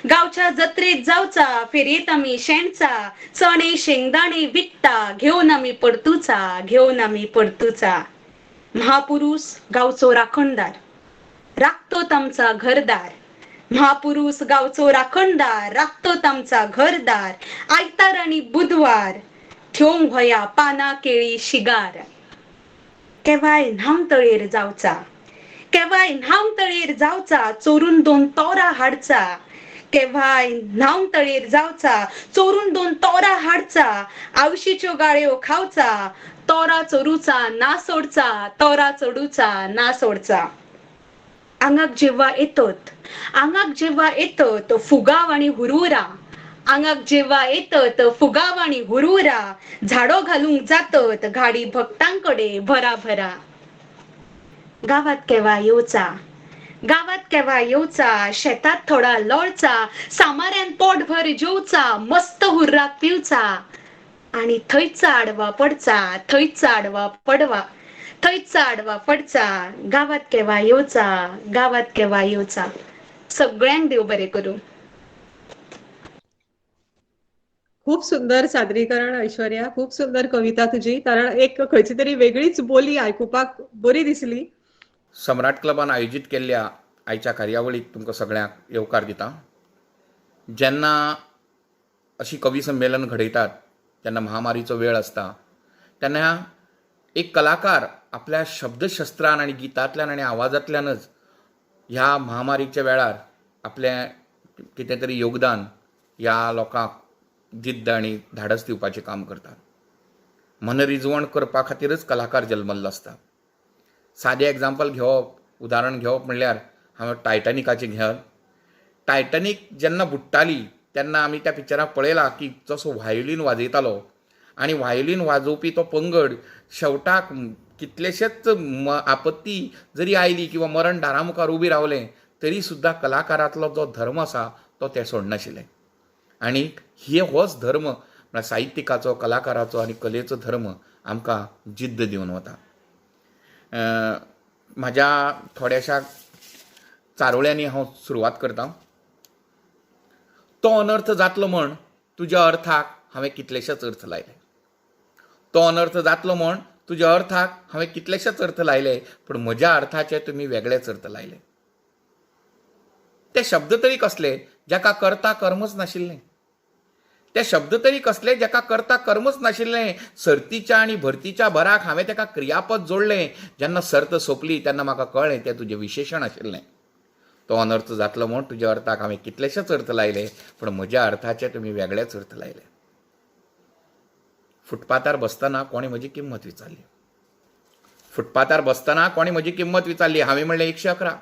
गावच्या जत्रेक जावचा, फेरयेत आमी शेणचा. चणे शेंगदाणे विकता, घेवन आमी परतुचा. घेवन आमी परतुचा. महापुरुष गावचो राखणदार, राखतोत आमचा घरदार. महापुरुष गावचो राखणदार, राखतोत आमचा घरदार. आयतार आनी बुधवार, ठेवंक होया पाना केळी शिगार. केव्हाय न्हावतळेर जावचा, केव्हाय न्हावतळेर जावचा. चोरून 2 तोरा हाडचा. केव्हाय न्हावतळेर जावचा, चोरून 2 तोरा हाडचा. आवशीच्यो गाळ्यो खावचा, तोरा चोरूचा ना सोडचा. तोरा चोडूचा ना सोडचा. आंगाक जेव्हा येतत, आंगाक जेव्हा येतत फुगाव आणि हुरुरा. आंगाक जेव्हा येतत फुगाव आणि हुरुरा. झाडो घालूंक जातत गाडी भक्तांकडे भरा भरा. गावात केव्हा येवचा, गावात केव्हा येवचा. शेतात थोडा लोळचा, सामाऱ्यान पोटभर जेवचा. मस्त हुर्राक पिवचा आणि थंयच आडवा पडचा. थंयच आडवा पडवा, थंयच आडवा पडचा. गावात केव्हा येवचा, गावात केव्हा येवचा. सगळ्यांक देव बरें करूं. खूप सुंदर सादरीकरण ऐश्वर्या, खूप सुंदर कविता तुझी. कारण एक खंयची तरी वेगळीच बोली आयकुपाक बरी दिसली. सम्राट क्लबान आयोजीत केल्ल्या आयच्या कार्यावळीक तुमकां सगळ्यांक येवकार दिता. जेन्ना अशी कवी संमेलन घडयतात, जेन्ना महामारीचो वेळ आसता, तेन्ना एक कलाकार आपल्या शब्दशस्त्रान आनी गितांतल्यान आनी आवाजांतल्यानच ह्या महामारीच्या वेळार आपलें कितें तरी योगदान ह्या लोकांक जिद्द आनी धाडस दिवपाचें काम करतात. मनरिजवण करपा खातीरच कलाकार जल्मल्लो आसता. सादें एग्जाम्पल घेवप, उदाहरण घेवप म्हणल्यार हांवें टायटॅनिकाचें घेत. टायटॅनिक जेन्ना बुडटाली तेन्ना आमी त्या पिक्चराक पळयलां की जसो व्हायोलीन वाजयतालो आनी व्हायोलीन वाजोवपी तो पंगड शेवटाक कितलेशेच आपत्ती जरी आयली किंवा मरण दारा मुखार उबी रावलें तरी सुद्दां कलाकारांतलो जो धर्म आसा तो ते सोडनाशिल्ले. आनी होच धर्म म्हळ्यार साहित्यिकाचो, कलाकाराचो आनी कलेचो धर्म आमकां जिद्द दिवन वता. म्हाज्या थोड्याशा चारोळ्यांनी हांव सुरवात करतां. तो अनर्थ जातलो म्हण तुज्या अर्थाक हांवें कितलेशेच अर्थ लायले. तो अनर्थ जातलो म्हण तुज्या अर्थाक हांवें कितलेशेच अर्थ लायले, पूण म्हज्या अर्थाचे तुमी वेगळेच अर्थ लायले. ते शब्द तरी कसले जाका करता कर्मच नाशिल्लें. ते शब्द तरी कसले जाका करता कर्मच नाशिल्लें. सर्तीच्या आनी भरतीच्या भराक हांवें ताका क्रियापद जोडलें. जेन्ना सर्त सोंपली तेन्ना म्हाका कळ्ळें तें तुजें विशेशण आशिल्लें. तो अनर्थ जातलो म्हण तुज्या अर्थाक हांवें कितलेशेच अर्थ लायले, पूण म्हज्या अर्थाचे तुमी वेगळेच अर्थ लायले. फुटपाथार बसतना कोणी म्हजी किंमत विचारली. फुटपाथार बसतना कोणी म्हजी किंमत विचारली. हांवें म्हणलें 111.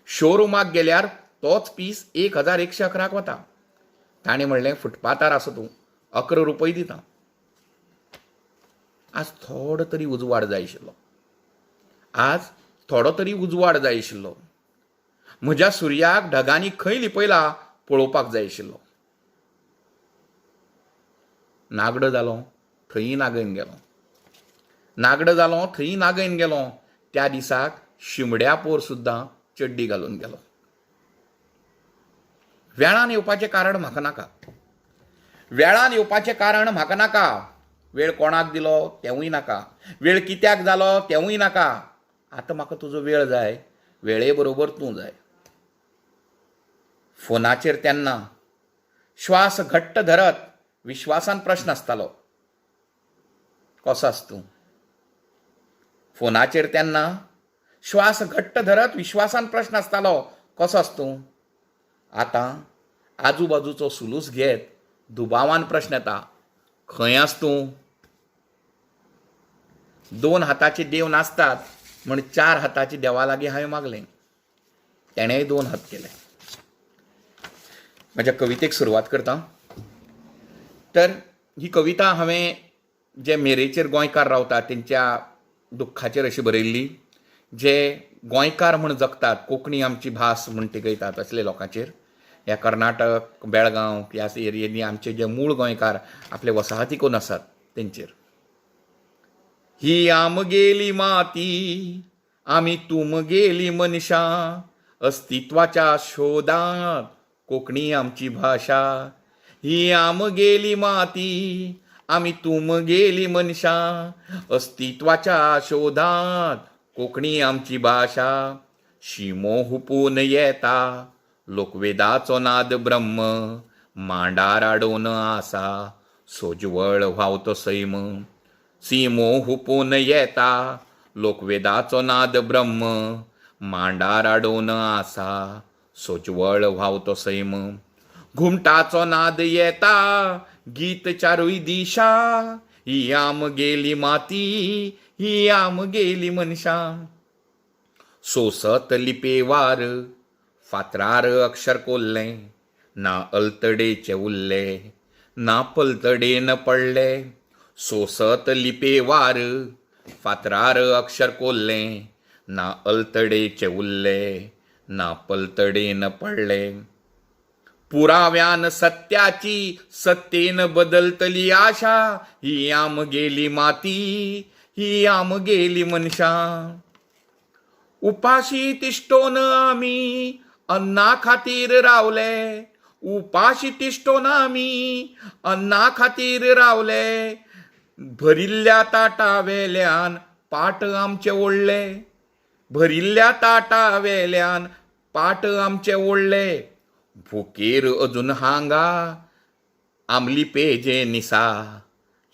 शोरुमाक गेल्यार तोच पीस 1111 वता. ताणें म्हणलें फुटपाथार आसा तूं, 11 रुपये दिता. आज थोडो तरी उजवाड जाय आशिल्लो. आज थोडो तरी उजवाड जाय आशिल्लो. म्हज्या सुर्याक ढगांनी खंय लिपयला पळोवपाक जाय आशिल्लो. नागडो जालो थंय नागयन गेलो. नागडो जालो थंय नागयन गेलो. त्या दिसाक शिमड्या पोर सुद्दां चड्डी घालून गेलो. वेळान येवपाचें कारण म्हाका नाका. वेळान येवपाचें कारण म्हाका नाका. वेळ कोणाक दिलो तेवूय नाका. वेळ कित्याक जालो तेवूय नाका. आतां म्हाका तुजो वेळ जाय. वेळे बरोबर तूं जाय. फोनाचेर तेन्ना श्वास घट्ट धरत विश्वासान प्रश्न आसतालो, कसो आस तूं? फोनाचेर तेन्ना श्वास घट्ट धरत विश्वासान प्रश्न आसतालो, कसो आस तूं? आतां आजूबाजूचो सुलूस घेत दुबावान प्रश्न येता, खंय आस तूं? 2 हाताचे देव नासतात म्हण 4 हाताचे देवा लागीं हांवें मागलें. तेणेय 2 हात केले. म्हज्या कवितेक सुरवात करता. तर ही कविता हांवें जे मेरेचेर गोंयकार रावतात तेंच्या दुख्खाचेर अशी बरयल्ली. जे गोंयकार म्हूण जगतात, कोंकणी आमची भास म्हूण तिगयतात असले लोकांचेर. ह्या कर्नाटक बेळगांव ह्या एरियेनी आमचे जे मूळ गोंयकार आपले वसाहती करून आसात तेंचेर. ही आमगेली माती आमी तुमगेली मनशां, अस्तित्वाच्या शोधांत कोंकणी आमची भाशा. ही आमगेली माती आमी तुमगेली मनशां, अस्तित्वाच्या शोधांत कोंकणी आमची भाशा. शिमो हुपून येता लोकवेदाचो नाद ब्रह्म, मांडार आडोवन आसा सोजवळ व्हांवतो सैम. सिमो हुपून येता लोकवेदाचो नाद ब्रह्म, मांडार आडोवन आसा सोजवळ व्हांवतो सैम. घुमटाचो नाद येता गीत चारूय दिशा. ही आमगेली माती ही आमगेली मनशां. सोसत लिपेवार फातरार अक्षर कोल्लें, ना अल्तडेचे उरले ना पलतडेन पडले. सोसत लिपेवार फातरार अक्षर कोल्लें, ना अल्तडेचे उरले ना पलतडेन पडले. पुराव्यान सत्याची सत्तेन बदलतली आशा. ही आमगेली माती ही आमगेली मनशां. उपाशी तिश्टोन आमी अन्ना खातीर रावले. उपाशी तिश्टोन आमी अन्ना खातीर रावले. भरिल्ल्या ताटा वेल्यान पाट आमचे ओडले. भरिल्ल्या ताटा वेल्यान पाट आमचे ओडले. भुकेर अजून हांगा आमली पेजे निसा.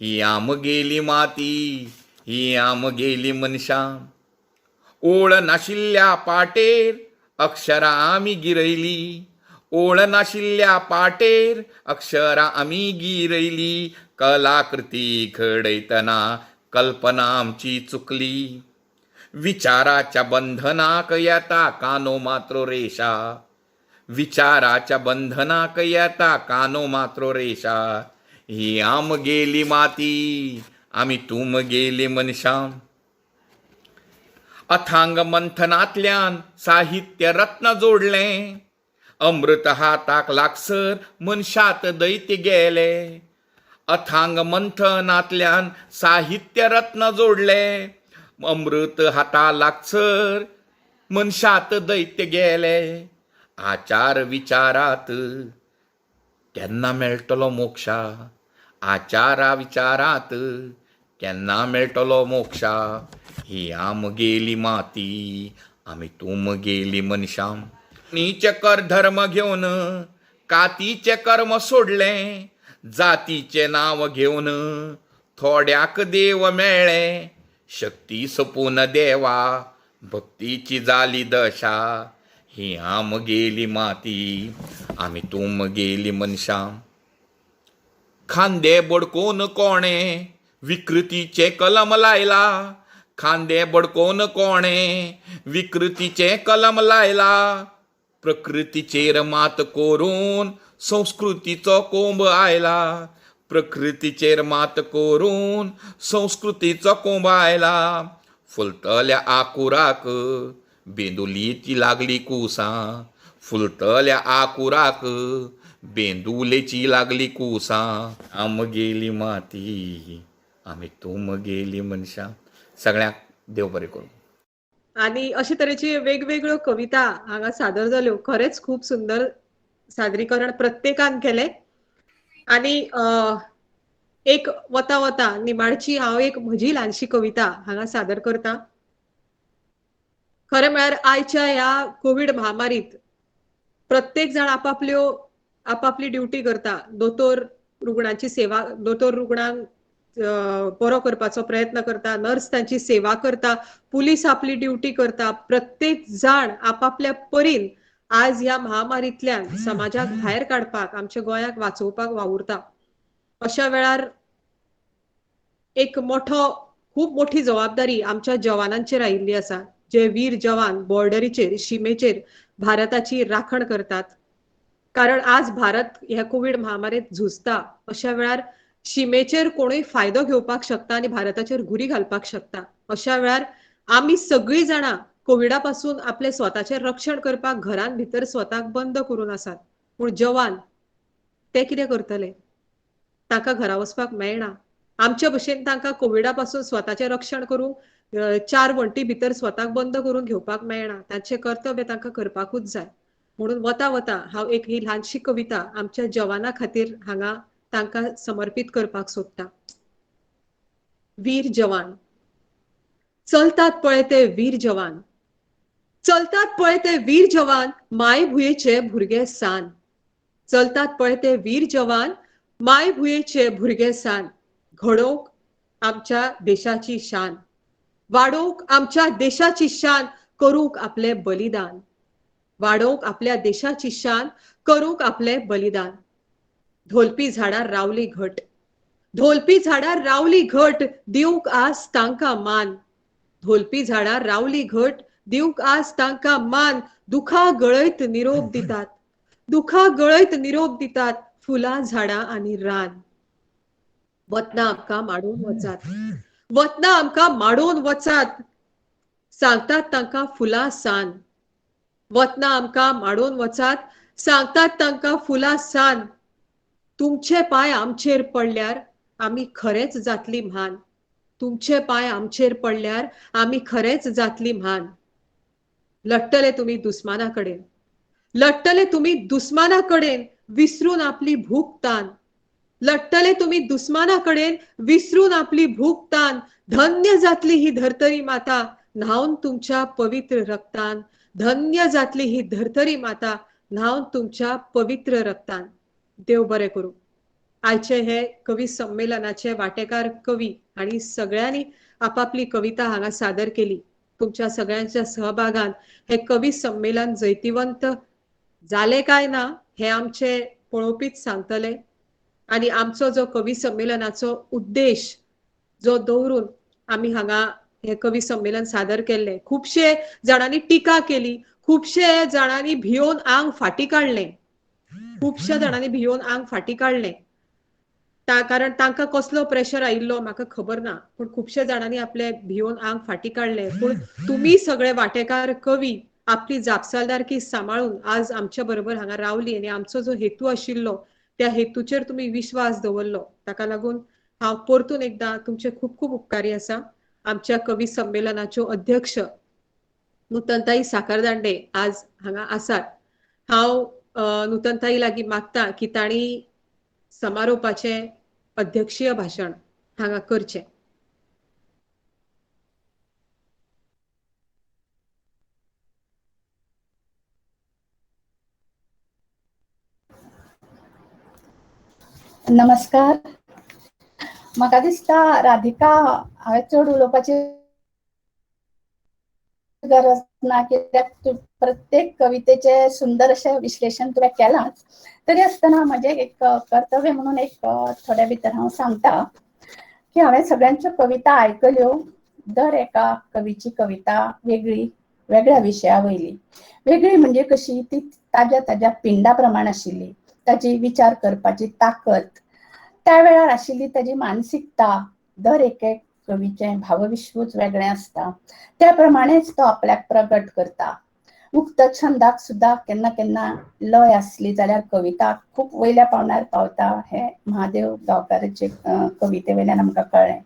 ही आमगेली माती ही आमगेली मनशां. ओळ नाशिल्ल्या पाटेर अक्षरां आमी गिरयली. ओळ नाशिल्ल्या पाटेर अक्षरां आमी गिरयली. कलाकृती घडयतना कल्पना आमची चुकली. विचाराच्या बंधनाक येता कानो मात्र रेशा. विचाराच्या बंधनाक येता कानो मात्र रेशा. ही आमगेली माती आमी तुमगेली मनशां. अथांग मंथनांतल्यान साहित्य रत्न जोडलें. अमृत हाताक लागसर मनशात दैत्य गेले. अथांग मंथनांतल्यान साहित्य रत्न जोडले. अमृत हाता लागसर मनशात दैत्य गेले. आचार विचारात केन्ना मेळटलो मोक्षा. आचारा विचारात केन्ना मेळटलो मोक्षा. ही आमगेली माती आमी तुमगेली मनशां. नीचे कर धर्म घेवन कातीचे कर्म सोडले. जातीचे नांव घेवन थोड्याक देव मेळ्ळे. शक्ती सोपून देवा भक्तीची जाली दशा. ही आमगेली माती आमी तुमगेली मनशां. खांदे बडकोवन कोणे विकृतीचे कलम लायला. खांदे बडकोवन कोणे विकृतीचे कलम लायला. प्रकृतीचेर मात करून संस्कृतीचो कोंब आयला. प्रकृतीचेर मात करून संस्कृतीचो कोंबायला. फुलतल्या आकुराक बेंदुलीची लागली कुसां. फुलतल्या आकुराक बेंदुलेची लागली कुसां. आमगेली माती आमी तुमगेली मनशां. सगळ्यांक देव बरें करूं. आणि अशे तरेची वेगवेगळ्यो कविता हांगा सादर जाल्यो. खरेंच खूप सुंदर सादरीकरण प्रत्येकान केले. आणि एक वता वता निमाणची हांव एक म्हजी ल्हानशी कविता हांगा सादर करता. खरें म्हळ्यार आयच्या ह्या कोविड महामारीत प्रत्येक जाण आपापली ड्युटी करता. दोतोर रुग्णांची सेवा, दोतोर रुग्णांक बरो करपाचो प्रयत्न करता, नर्स तांची सेवा करता, पुलीस आपली ड्युटी करता. प्रत्येक जाण आपापल्या परीन आज ह्या महामारींतल्यान समाजाक भायर काडपाक, आमच्या गोंयाक वाचोवपाक वावुरता. अशा वेळार एक खूप मोठी जबाबदारी आमच्या जवानांचेर आयिल्ली आसा, जे वीर जवान बॉर्डरीचेर, शिमेचेर भारताची राखण करतात. कारण आज भारत ह्या कोविड महामारीत झुजता. अशा वेळार शिमेचेर कोणूय फायदो घेवपाक शकता आणि भारताचेर गुरी घालपाक शकता. अशा वेळार आमी सगळीं जाणां कोविडा पासून आपले स्वताचें रक्षण करपाक घरान भितर स्वताक बंद करून आसात. पूण जवान ते कितें करतले? तांकां घरा वचपाक मेळना. आमचे भशेन तांकां कोविडा पासून स्वताचें रक्षण करूंक 4 वण्टी भितर स्वताक बंद करून घेवपाक मेळना. तांचें कर्तव्य तांकां करपाकूच जाय. म्हणून वता वता हांव एक ही ल्हानशी कविता आमच्या जवाना खातीर हांगा तांकां समर्पित करपाक सोदता. वीर जवान. चलतात पळय ते वीर जवान. चलतात पळय ते वीर जवान मायभुयेचे भुरगे सान. चलतात पळय ते वीर जवान मायभुयेचे भुरगे सान. घडोवंक आमच्या देशाची शान. वाडोवंक आमच्या देशाची शान. करूंक आपले बलिदान. वाडोवंक आपल्या देशाची शान. करूंक आपले बलिदान. ढोलपी झाडार रावली घट. ढोलपी झाडार रावली घट. दिवंक आज तांकां मान. ढोलपी झाडार रावली घट. दिवंक आज तांकां मान. दुखा गळयत निरोप दितात. दुखा गळयत निरोप दितात. फुलां झाडां आनी रान. वतना आमकां माडून वचात. वतना आमकां माडून वचात. सांगतात तांकां फुलां सान. वतना आमकां माडून वचात. सांगतात तांकां फुलां सान. तुमचे पांय आमचेर पडल्यार आमी खरेंच जातली म्हान. तुमचे पांय आमचेर पडल्यार आमी खरेंच जातली म्हान. लडटले तुमी दुस्माना कडेन. लडटले तुमी दुस्माना कडेन. विसरून आपली भूक तान. लडटले तुमी दुस्माना कडेन. विसरून आपली भूक तान. धन्य जातली ही धर्तरी माता न्हावन तुमच्या पवित्र रक्तान. धन्य जातली ही धर्तरी माता न्हावन तुमच्या पवित्र रक्तान. देव बरें करूं. आयचे हे कवी संमेलनाचे वांटेकार कवी आणि सगळ्यांनी आपापली कविता हांगा सादर केली. तुमच्या सगळ्यांच्या सहभागान हे कवी संमेलन जैतिवंत जाले काय ना हे आमचे पळोवपीच सांगतले. आणि आमचो जो कवी संमेलनाचो उद्देश जो दवरून आमी हांगा हे कवी संमेलन सादर केल्ले. खुबशे जाणांनी टिका केली. खुबशे जाणांनी भियोन आंग फाटी काडले. खुबशे जाणांनी भियोन आंग फाटी काडले. कारण तांकां कसलो प्रेशर आयिल्लो म्हाका खबर ना. पूण खुबशे जाणांनी आपले भियोन आंग फाटी काडले. पूण तुमी सगळे वांटेकार कवी आपली जापसालदारकी सांबाळून आज आमच्या बरोबर हांगा रावली आनी आमचो जो हेतू आशिल्लो त्या हेतूचेर तुमी विश्वास दवरलो. ताका लागून हांव परतून एकदां तुमचे खूब खूब उपकारी आसा. आमच्या कवी संमेलनाच्यो अध्यक्ष नूतनताई साखरदांडे आज हांगा आसात. हांव नूतनताई लागीं मागता की तांणी समारोपाचे अध्यक्षीय भाशण हांगा करचें. नमस्कार. म्हाका दिसता राधिका हांवें चड उलोवपाची गरज ना, कित्याक प्रत्येक कवितेचे सुंदर अशें विश्लेशण तुवें केलांच. तरी आसतना म्हजें एक कर्तव्य म्हणून एक थोड्या भितर हांव सांगता की हांवें सगळ्यांच्यो कविता आयकल्यो. दर एका कवीची कविता वेगळी, वेगळ्या विशया वयली. वेगळी म्हणजे कशी, ती ताज्या पिंडा प्रमाण आशिल्ली. ताची विचार करपाची ताकद, त्या वेळार आशिल्ली ताजी मानसिकता, दर एक कवीचें भावविश्वच वेगळें आसता, त्या प्रमाणेच तो आपल्याक प्रगट करता. मुक्त छंदाक सुद्धा केन्ना केन्ना लय आसली जाल्यार कविता खूप वयल्या पावण्यार पावता, हे महादेव गांवकाराचे कविते वयल्यान आमकां कळ्ळें.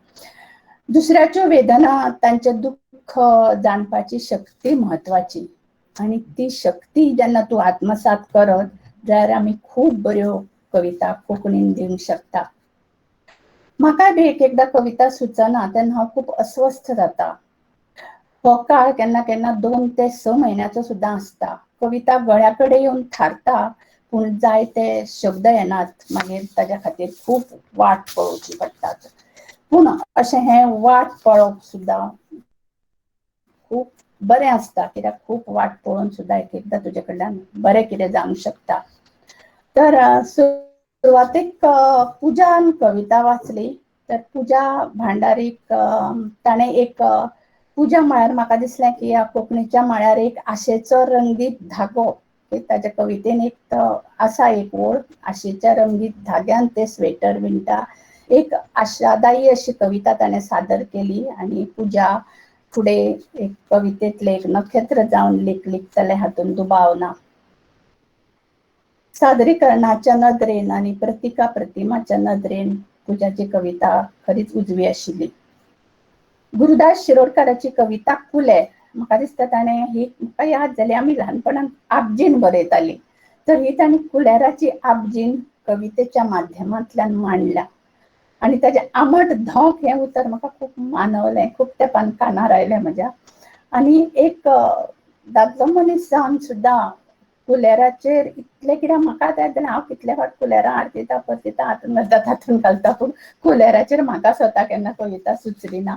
दुसऱ्याच्यो वेदना, तांचे दुःख जाणपाची शक्ती म्हत्वाची, आणि ती शक्ती जेन्ना तूं आत्मसात करत जाल्यार आमी खूब बऱ्यो कविता कोंकणीन दिवंक शकता. म्हाका बी एकदा कविता सुचना तेन्ना हांव खूब अस्वस्थ जाता. हो काळ केन्ना केन्ना 2 ते 6 म्हयन्याचो सुद्दां आसता. कविता गळ्या कडेन येवन थारता, पूण जाय ते शब्द येनात. मागीर ताच्या खातीर खूब वाट पळोवची पडटात. पूण अशें हें वाट पळोवप सुद्दां खूब बरें आसता, कित्याक खूब वाट पळोवन सुद्दां एकदां तुजे कडल्यान बरें कितें जावंक शकता. तर सुरवातेक पुजान कविता वाचली. तर पुजा भांडारीक ताणें एक पुजा म्हळ्यार म्हाका दिसलें की ह्या कोंकणीच्या म्हळ्यार एक आशेचो रंगीत धागो. ताच्या कवितेन एक आसा एक ओळ, आशेच्या रंगीत धाग्यान ते स्वेटर विणटा. एक आशादायी अशी कविता ताणें सादर केली, आणि पुजा फुडें एक कवितेंतलें एक नखेत्र जावन लिखतलें हातून दुबाव ना. सादरीकरणाच्या नदरेन आनी प्रतिका प्रतिमाच्या नदरेन पुजाची कविता खरीच उजवी आशिल्ली. गुरुदास शिरोडकाराची कविता कुले, म्हाका दिसता ताणें ही म्हाका याद जाली, आमी ल्हानपणांत आबजीन बरयतालीं, तर ही ताणें कुलेराची आबजीन कवितेच्या माध्यमांतल्यान मांडल्या. आणि ताजें आंबट धोंक हें उतर म्हाका खूब मानवलें, खूब तेंपान कानार आयलें म्हज्या. आनी एक दादलो मनीस जावन सुद्दां कुलेराचेर इतलें, कित्याक म्हाका जाय हांव कितले फावट कुलेरां आरतिता परतिता हातून घालता तातून घालता, पूण कुलेराचेर म्हाका स्वता केन्ना कविता सुचली ना.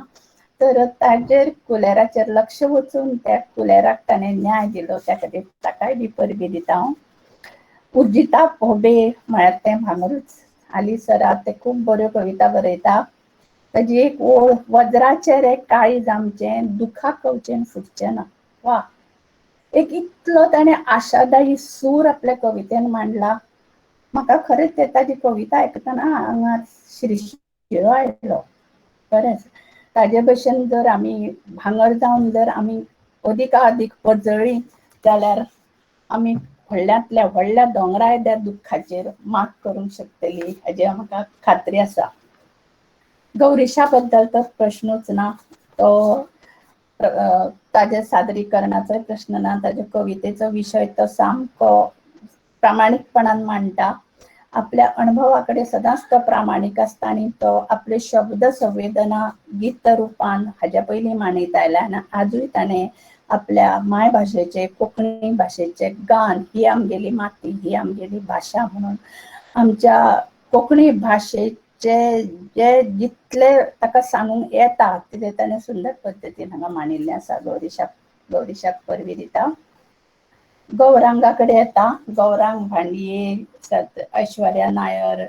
तर ताचेर कुलेराचेर लक्ष वचून त्या कुलेराक ताणें न्याय दिलो, त्या खातीर ताकाय बी परबी दिता हांव. उर्जिता पोबे म्हळ्यार तें भांगरूच हाली सरात, ते खूब बऱ्यो कविता बरयता. ताजी एक ओळ, वज्राचेर एक काळीज आमचें, दुखा कवचेन फुटचें ना. वा, एक इतलो ताणें आशादायी सूर आपल्या कवितेन मांडला. म्हाका खरेंच ताजी कविता आयकतना आंगार शिरशिरो आयलो. खरेंच ताजे भशेन जर आमी भांगर जावन जर आमी अदीक पजळ्ळीं जाल्यार आमी व्हडल्यांतल्या व्हडल्या दोंगरा येद्या दुख्खाचेर मात करूंक शकतलीं, हाजी म्हाका खात्री आसा. गौरीशा बद्दल तर प्रश्नूच ना. तो ताजे सादरीकरणाचो प्रश्न ना, ताजे कवितेचो विशय तो सामको प्रामाणीकपणान मांडटा. आपल्या अणभवा कडेन सदांच तो प्रामाणीक आसता, आनी तो आपले शब्द संवेदना गीत रुपान हाज्या पयलीं मांडीत आयला. आनी आजूय ताणें आपल्या मायभाशेचे, कोंकणी भाशेचे गान, ही आमगेली माती, ही आमगेली भाशा म्हणून आमच्या कोंकणी भाशेचे जे जितले ताका सांगूंक येता तितलें ताणें सुंदर पद्दतीन हांगा मांडिल्लें आसा. गौरीशाक परबी दिता. गौरांगा कडेन येता. गौरांग भांडये, ऐश्वर्या नायर,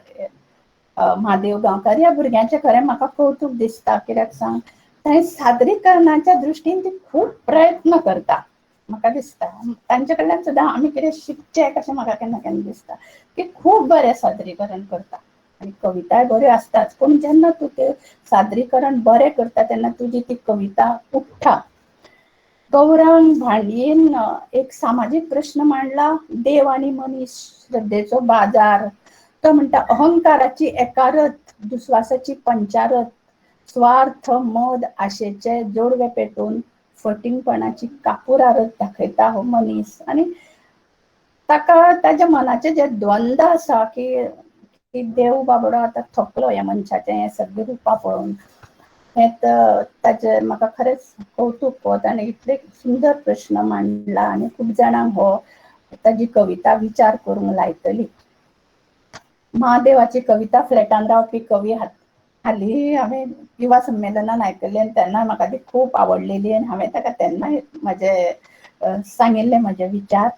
महादेव गांवकार ह्या भुरग्यांचें खरें म्हाका कौतूक दिसता. कित्याक सांग, ताणें सादरीकरणाच्या दृश्टीन ती खूब प्रयत्न करता. म्हाका दिसता तांचे कडल्यान सुद्दां आमी कितें शिकचें कशें म्हाका केन्ना केन्ना दिसता, की खूब बरें सादरीकरण करता. आनी कविताय बऱ्यो आसताच, पूण जेन्ना तूं तें सादरीकरण बरें करता तेन्ना तुजी ती कविता उठ्ठा. गौरांग भांडयेन एक सामाजीक प्रश्न मांडला, देव आनी मनीस, श्रद्धेचो बाजार. तो म्हणटा अहंकाराची एकारत, दुस्वासाची पंचारत, स्वार्थ मद आशेचे जोडवे पेटोवन फटिंगपणाची कापुरारत दाखयता हो मनीस. आनी ताका ताच्या मनाचे जे द्वंद आसा की देव बाबडो आतां थकलो ह्या मनशाचें हें सगळें रुपां पळोवन, हें ताचे म्हाका खरेंच कौतूक. ताणें इतले सुंदर प्रश्न मांडला आनी खूब जाणांक हो ताजी कविता विचार करूंक लायतली. महादेवाची कविता फ्लॅटान रावपी कवी हालीं हांवें युवा संमेलनान आयकल्ली, आनी तेन्ना म्हाका ती खूब आवडलेली, आनी हांवें ताका तेन्नाय म्हजे सांगिल्ले म्हजे विचार.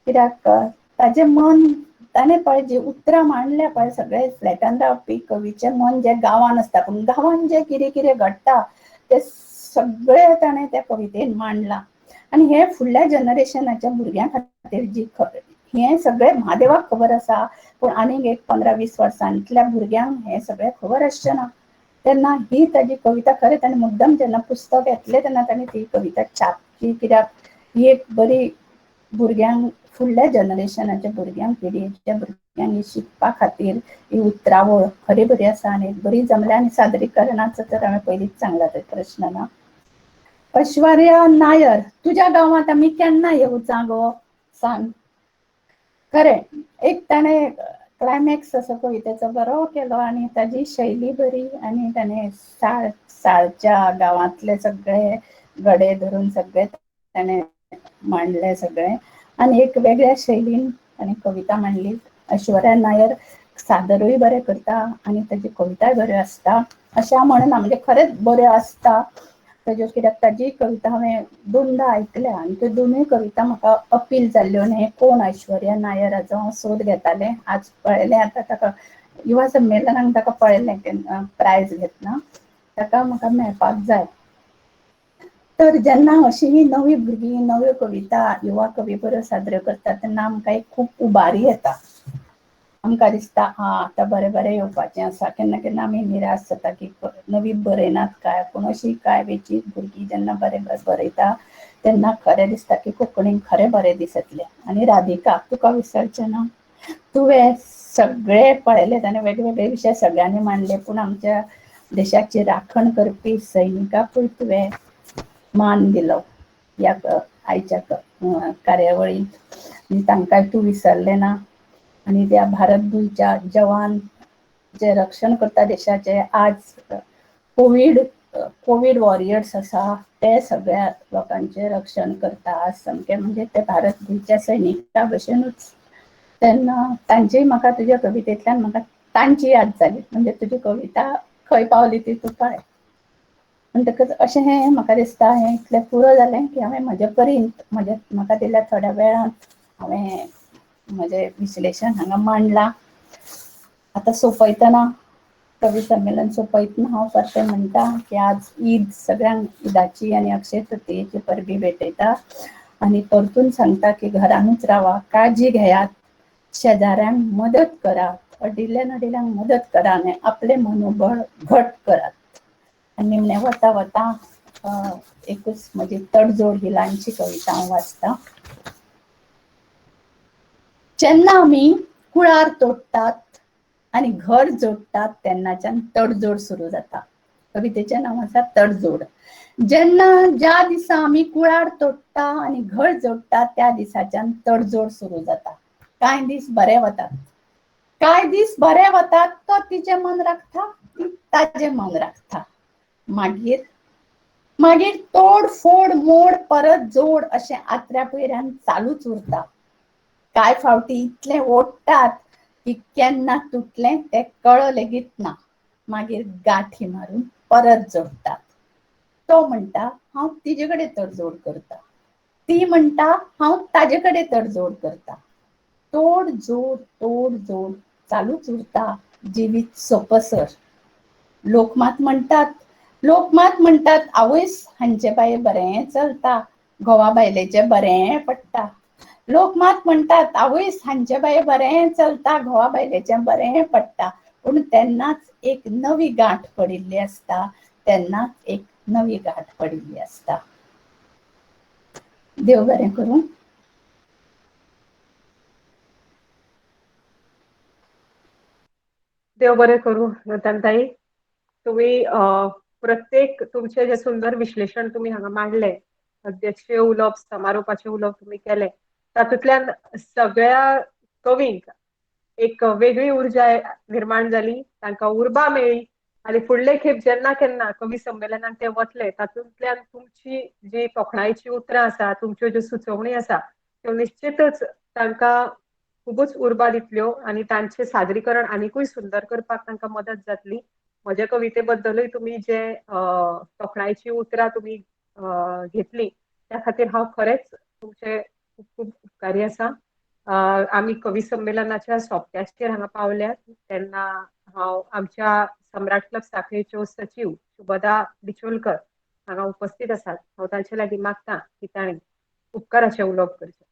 कित्याक ताजें मन, ताणें पळय जी उतरां मांडल्या पळय, सगळे फ्लॅटान रावपी कवीचें मन जें गांवांन आसता, पूण गांवांन जें कितें कितें घडटा तें सगळें ताणें त्या कवितेन मांडलां. आनी हे फुडल्या जनरेशनाच्या भुरग्यां खातीर जी हे सगळें महादेवाक खबर आसा, पूण आनीक एक 15-20 वर्सांतल्या भुरग्यांक हे सगळें खबर आसचें ना. तेन्ना ही ताजी कविता खरें ताणें मुद्दम जेन्ना पुस्तक येतलें तेन्ना ताणें ती कविता छापची, कित्याक ही एक बरी भुरग्यांक, फुडल्या जनरेशनाच्या भुरग्यांक, पिढयेच्या भुरग्यांक शिकपा खातीर ही उतरावळ खरी बरी आसा आनी बरी जमल्या. आनी सादरीकरणाचो तर हांवें पयलींच सांगला, तो प्रश्न ना. ऐश्वर्या नायर, तुज्या गांवांत आमी केन्ना येवचां गो, सांग. खरें, एक ताणें क्लायमॅक्स असो कवितेचो बरो केलो आनी ताजी शैली बरी, आनी ताणें साळच्या गांवांतले सगळे गडे धरून सगळे ताणें मांडले सगळे, आनी एक वेगळ्या शैलीन ताणें कविता मांडली. ऐश्वर्या नायर सादरूय बरें करता आनी ताजी कविताय बऱ्यो आसता अशें हांव म्हणना, म्हणजे खरेंच बऱ्यो आसता ताज्यो, कित्याक ताजी कविता हांवें दोनदा आयकल्या आनी त्यो दोनूय कविता म्हाका अपील जाल्ल्यो. आनी हें कोण ऐश्वर्या नायर हाचो हांव सोद घेतालें. आज पळयलें आतां ताका युवा संमेलनाक ताका पळयलें प्रायज घेतना, ताका म्हाका मेळपाक जाय. तर जेन्ना अशी ही नवी भुरगीं नव्यो कविता युवा कवी बऱ्यो सादर करता तेन्ना आमकां एक खूब उबारी येता. आमकां दिसता आतां बरें बरें येवपाचें आसा. केन्ना केन्ना आमी निराश जाता की नवी बरयनात काय, पूण अशी काय वेचीत भुरगीं जेन्ना बरें बरयता तेन्ना खरें दिसता की कोंकणीन खरें बरें दीस येतले. आनी राधिका, तुका विसरचें ना, तुवें सगळे पळयले, ताणें वेगवेगळे विशय सगळ्यांनी मांडले, पूण आमच्या देशाची राखण करपी सैनिकाकूय तुवें मान दिलो ह्या आयच्या कार्यावळीन, आनी तांकांय तूं विसरलें ना. आनी त्या भारत भूंयच्या जवान जे रक्षण करता देशाचे, आज कोवीड वॉरियर्स आसा ते सगळ्या लोकांचे रक्षण करता आज सामकें, म्हणजे ते भारत भूंयच्या सैनिका भशेनूच. तेन्ना तांचीय म्हाका तुज्या कवितेंतल्यान म्हाका तांची याद जाली. म्हणजे तुजी कविता खंय पावली ती तूं पळय. म्हणटकच अशें हें म्हाका दिसता हें इतलें पुरो जालें की हांवें म्हजे परीन म्हाका दिल्या थोड्या वेळांत हांवें म्हजें विश्लेशण हांगा मांडलां. आतां सोंपयतना, कवी संमेलन सोंपयतना हांव परतें म्हणटा की आज ईद, सगळ्यांक ईदाची आनी अक्षय तृतीयेची परबी भेटयता आनी परतून सांगता की घरानूच रावा, काळजी घेयात, शेजाऱ्यांक मदत करात, अडिल्ल्या नडिल्यांक मदत करा आनी आपलें मनोबळ घट करात. आनी निमणें वता वता एकूच म्हजी तडजोड ही ल्हानशी कविता हांव वाचतां. जेन्ना आमी कुळार तोडटात आनी घर जोडटात तेन्नाच्यान तडजोड सुरू जाता. कवितेचें नांव आसा तडजोड. ज्या दिसा आमी कुळार तोडटा आनी घर जोडटा त्या दिसाच्यान तडजोड सुरू जाता. कांय दीस बरे वतात, कांय दीस बरे वतात, तो तिचें मन राखता, ती ताजें मन राखता. मागीर तोड फोड मोड परत जोड अशें आत्र्या पयऱ्यान चालूच उरता. कांय फावटी इतलें ओडटात की केन्ना तुटलें तें कळ लेगीत ना. मागीर गांठी मारून परत जोडटात. तो म्हणटा हांव तिजे कडेन तडजोड करता, ती म्हणटा हांव ताजे कडेन तडजोड करता. तोड जोड चालूच उरता जिवीत सोंपसर. लोकमात म्हणटात आवयस हांचे बाये बरें चलता, घोवा बायलेचें बरें पडटा. लोकमात म्हणटात आवयस हांचे बाये बरें चलता, घोवा बायलेचें बरें पडटा. पूण तेन्नाच एक नवी गांठ पडिल्ली आसता, तेन्नाच एक नवी गांठ पडिल्ली आसता. देव बरें करूं. देव बरें करूं रतनताई. तुम्ही प्रत्येक तुमचे जे सुंदर विश्लेषण तुम्ही हांगा मांडले, अध्यक्षीय उलोवप, समारोपाचे उलोवप तुम्ही केले, तातूंतल्यान सगळ्या कवींक एक वेगळी उर्जा निर्माण जाली, तांकां उर्बा मेळ्ळी आनी फुडले खेप जेन्ना केन्ना कवी संमेलनाक ते वतले तातूंतल्यान तुमची जी तोखणायेची उतरां आसा, तुमच्यो ज्यो सुचोवणी आसा त्यो निश्चितच तांकां खूबच उर्बा दितल्यो आनी तांचें सादरीकरण आनीकूय सुंदर करपाक तांकां मदत जातली. म्हज्या कविते बद्दलूय तुम्ही जे तोखणायेची उतरां तुम्ही घेतली त्या खातीर हांव खरेंच तुमचे खूब खूब उपकारी आसा. आमी कवी संमेलनाच्या सोंपत्याचेर हांगा पावल्यात तेन्ना हांव आमच्या सम्राट क्लब सांखळेच्यो सचीव शुभदा बिचोलकर हांगा उपस्थित आसात. हांव तांचे लागीं मागतां की तांणी उपकाराचें उलोवप करचें.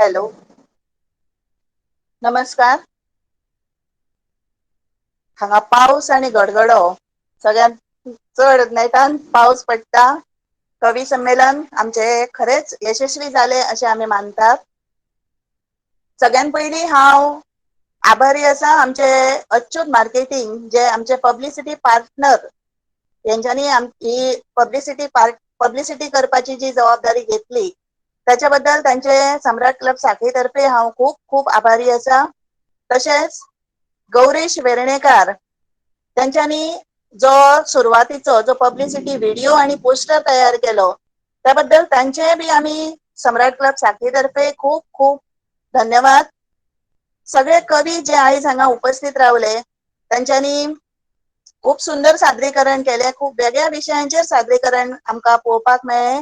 हॅलो, नमस्कार. हांगा पावस आनी गडगडो सगळ्यात चड नेटान पावस पडटा. कवी संमेलन आमचे खरेच यशस्वी जाले अशें आमी मानतात. सगळ्यात पयलीं हांव आभारी आसा आमचे अच्युत मार्केटिंग जे आमचे पब्लिसिटी पार्टनर यांच्यानी ही पब्लिसिटी करपाची जी जबाबदारी घेतली त्याच्या बद्दल त्यांचे सम्राट क्लब साखळीतर्फे हांव खूब खूब आभारी आसा. तशेंच गौरीश वेर्णेकार त्यांच्यानी जो सुरवातीचो जो पब्लिसिटी व्हिडिओ आणि पोस्टर तयार केलो त्याबद्दल त्यांचे बी आमी सम्राट क्लब साखळीतर्फे खूब खूब धन्यवाद. सगळे कवी जे आयज हांगा उपस्थित रावले त्यांच्यानी खूब सुंदर सादरीकरण केले. खूब वेगळ्या विशयांचेर सादरीकरण आमकां पळोवपाक मेळ्ळें.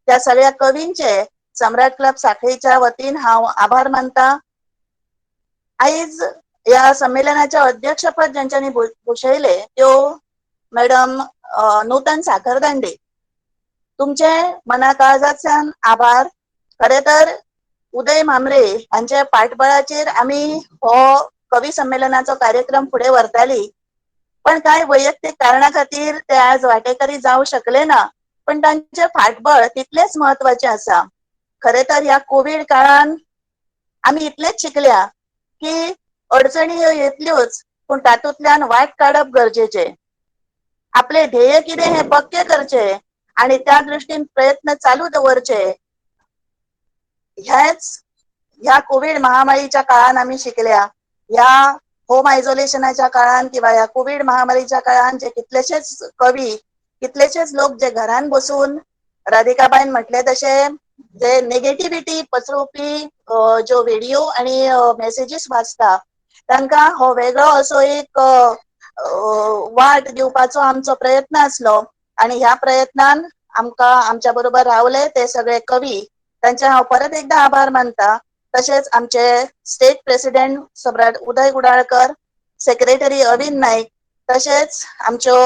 त्या सगळ्या कवींचे सम्राट क्लब साखळीच्या वतीन हांव आभार मानता. आयज या संमेलनाचे अध्यक्षपद ज्यांच्यानी भूषयले त्यो मॅडम नूतन साखरदांडे. तुमचे मनाकाळजांतल्यान आभार. खरे तर उदय मामरे हांच्या पाठबळाचेर आमी हो कवी संमेलनाचो कार्यक्रम फुडें व्हरताली, पण कांय वैयक्तीक कारणां खातीर ते आज वांटेकरी जावं शकले ना, पण तांचे फाटबळ तितलेच म्हत्वाचे आसा. खरे तर ह्या कोविड काळान आमी इतलेच शिकल्या की अडचणी ह्यो येतल्योच, पूण तातूंतल्यान वाट काडप गरजेचे. आपले ध्येय कितें हें पक्के करचे आणि त्या दृश्टीन प्रयत्न चालू दवरचे. ह्या कोविड महामारीच्या काळान आमी शिकल्या. ह्या होम आयसोलेशनाच्या काळान किंवा ह्या कोविड महामारीच्या काळान जे कितलेशेच कवी, कितलेशेच लोक जे घरान बसून राधिकाबाईन म्हटले तशें जे नेगेटिव्हिटी पसरोवपी ज्यो व्हिडिओ आणि मेसेजीस वाचता तांकां हो वेगळो असो एक वाट दिवपाचो आमचो प्रयत्न आसलो आणि ह्या प्रयत्नान आमकां आमच्या बरोबर रावले ते सगळे कवी. तांचे हांव परत एकदा आभार मानता. तशेंच आमचे स्टेट प्रेसिडेंट सम्राट उदय गुडाळकर, सेक्रेटरी अविन नाईक, तशेंच आमच्यो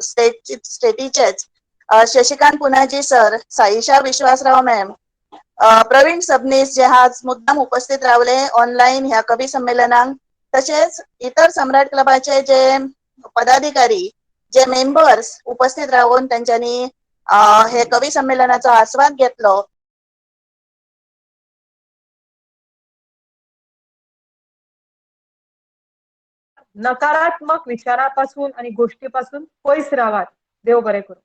स्टेटीचेच शशिकांत पुनाजी सर, साईशा विश्वासराव मॅम, प्रवीण सबनीस जे आज मुद्दाम उपस्थित रावले ऑनलाईन ह्या कवी संमेलनाक, तशेंच इतर सम्राट क्लबाचे जे पदाधिकारी, जे मेंबर्स उपस्थित रावून त्यांच्यानी हे कवी संमेलनाचो आस्वाद घेतलो. नकारात्मक विचारापासून आणि गोष्टीपासून पयस रावात. देव बरें करूं.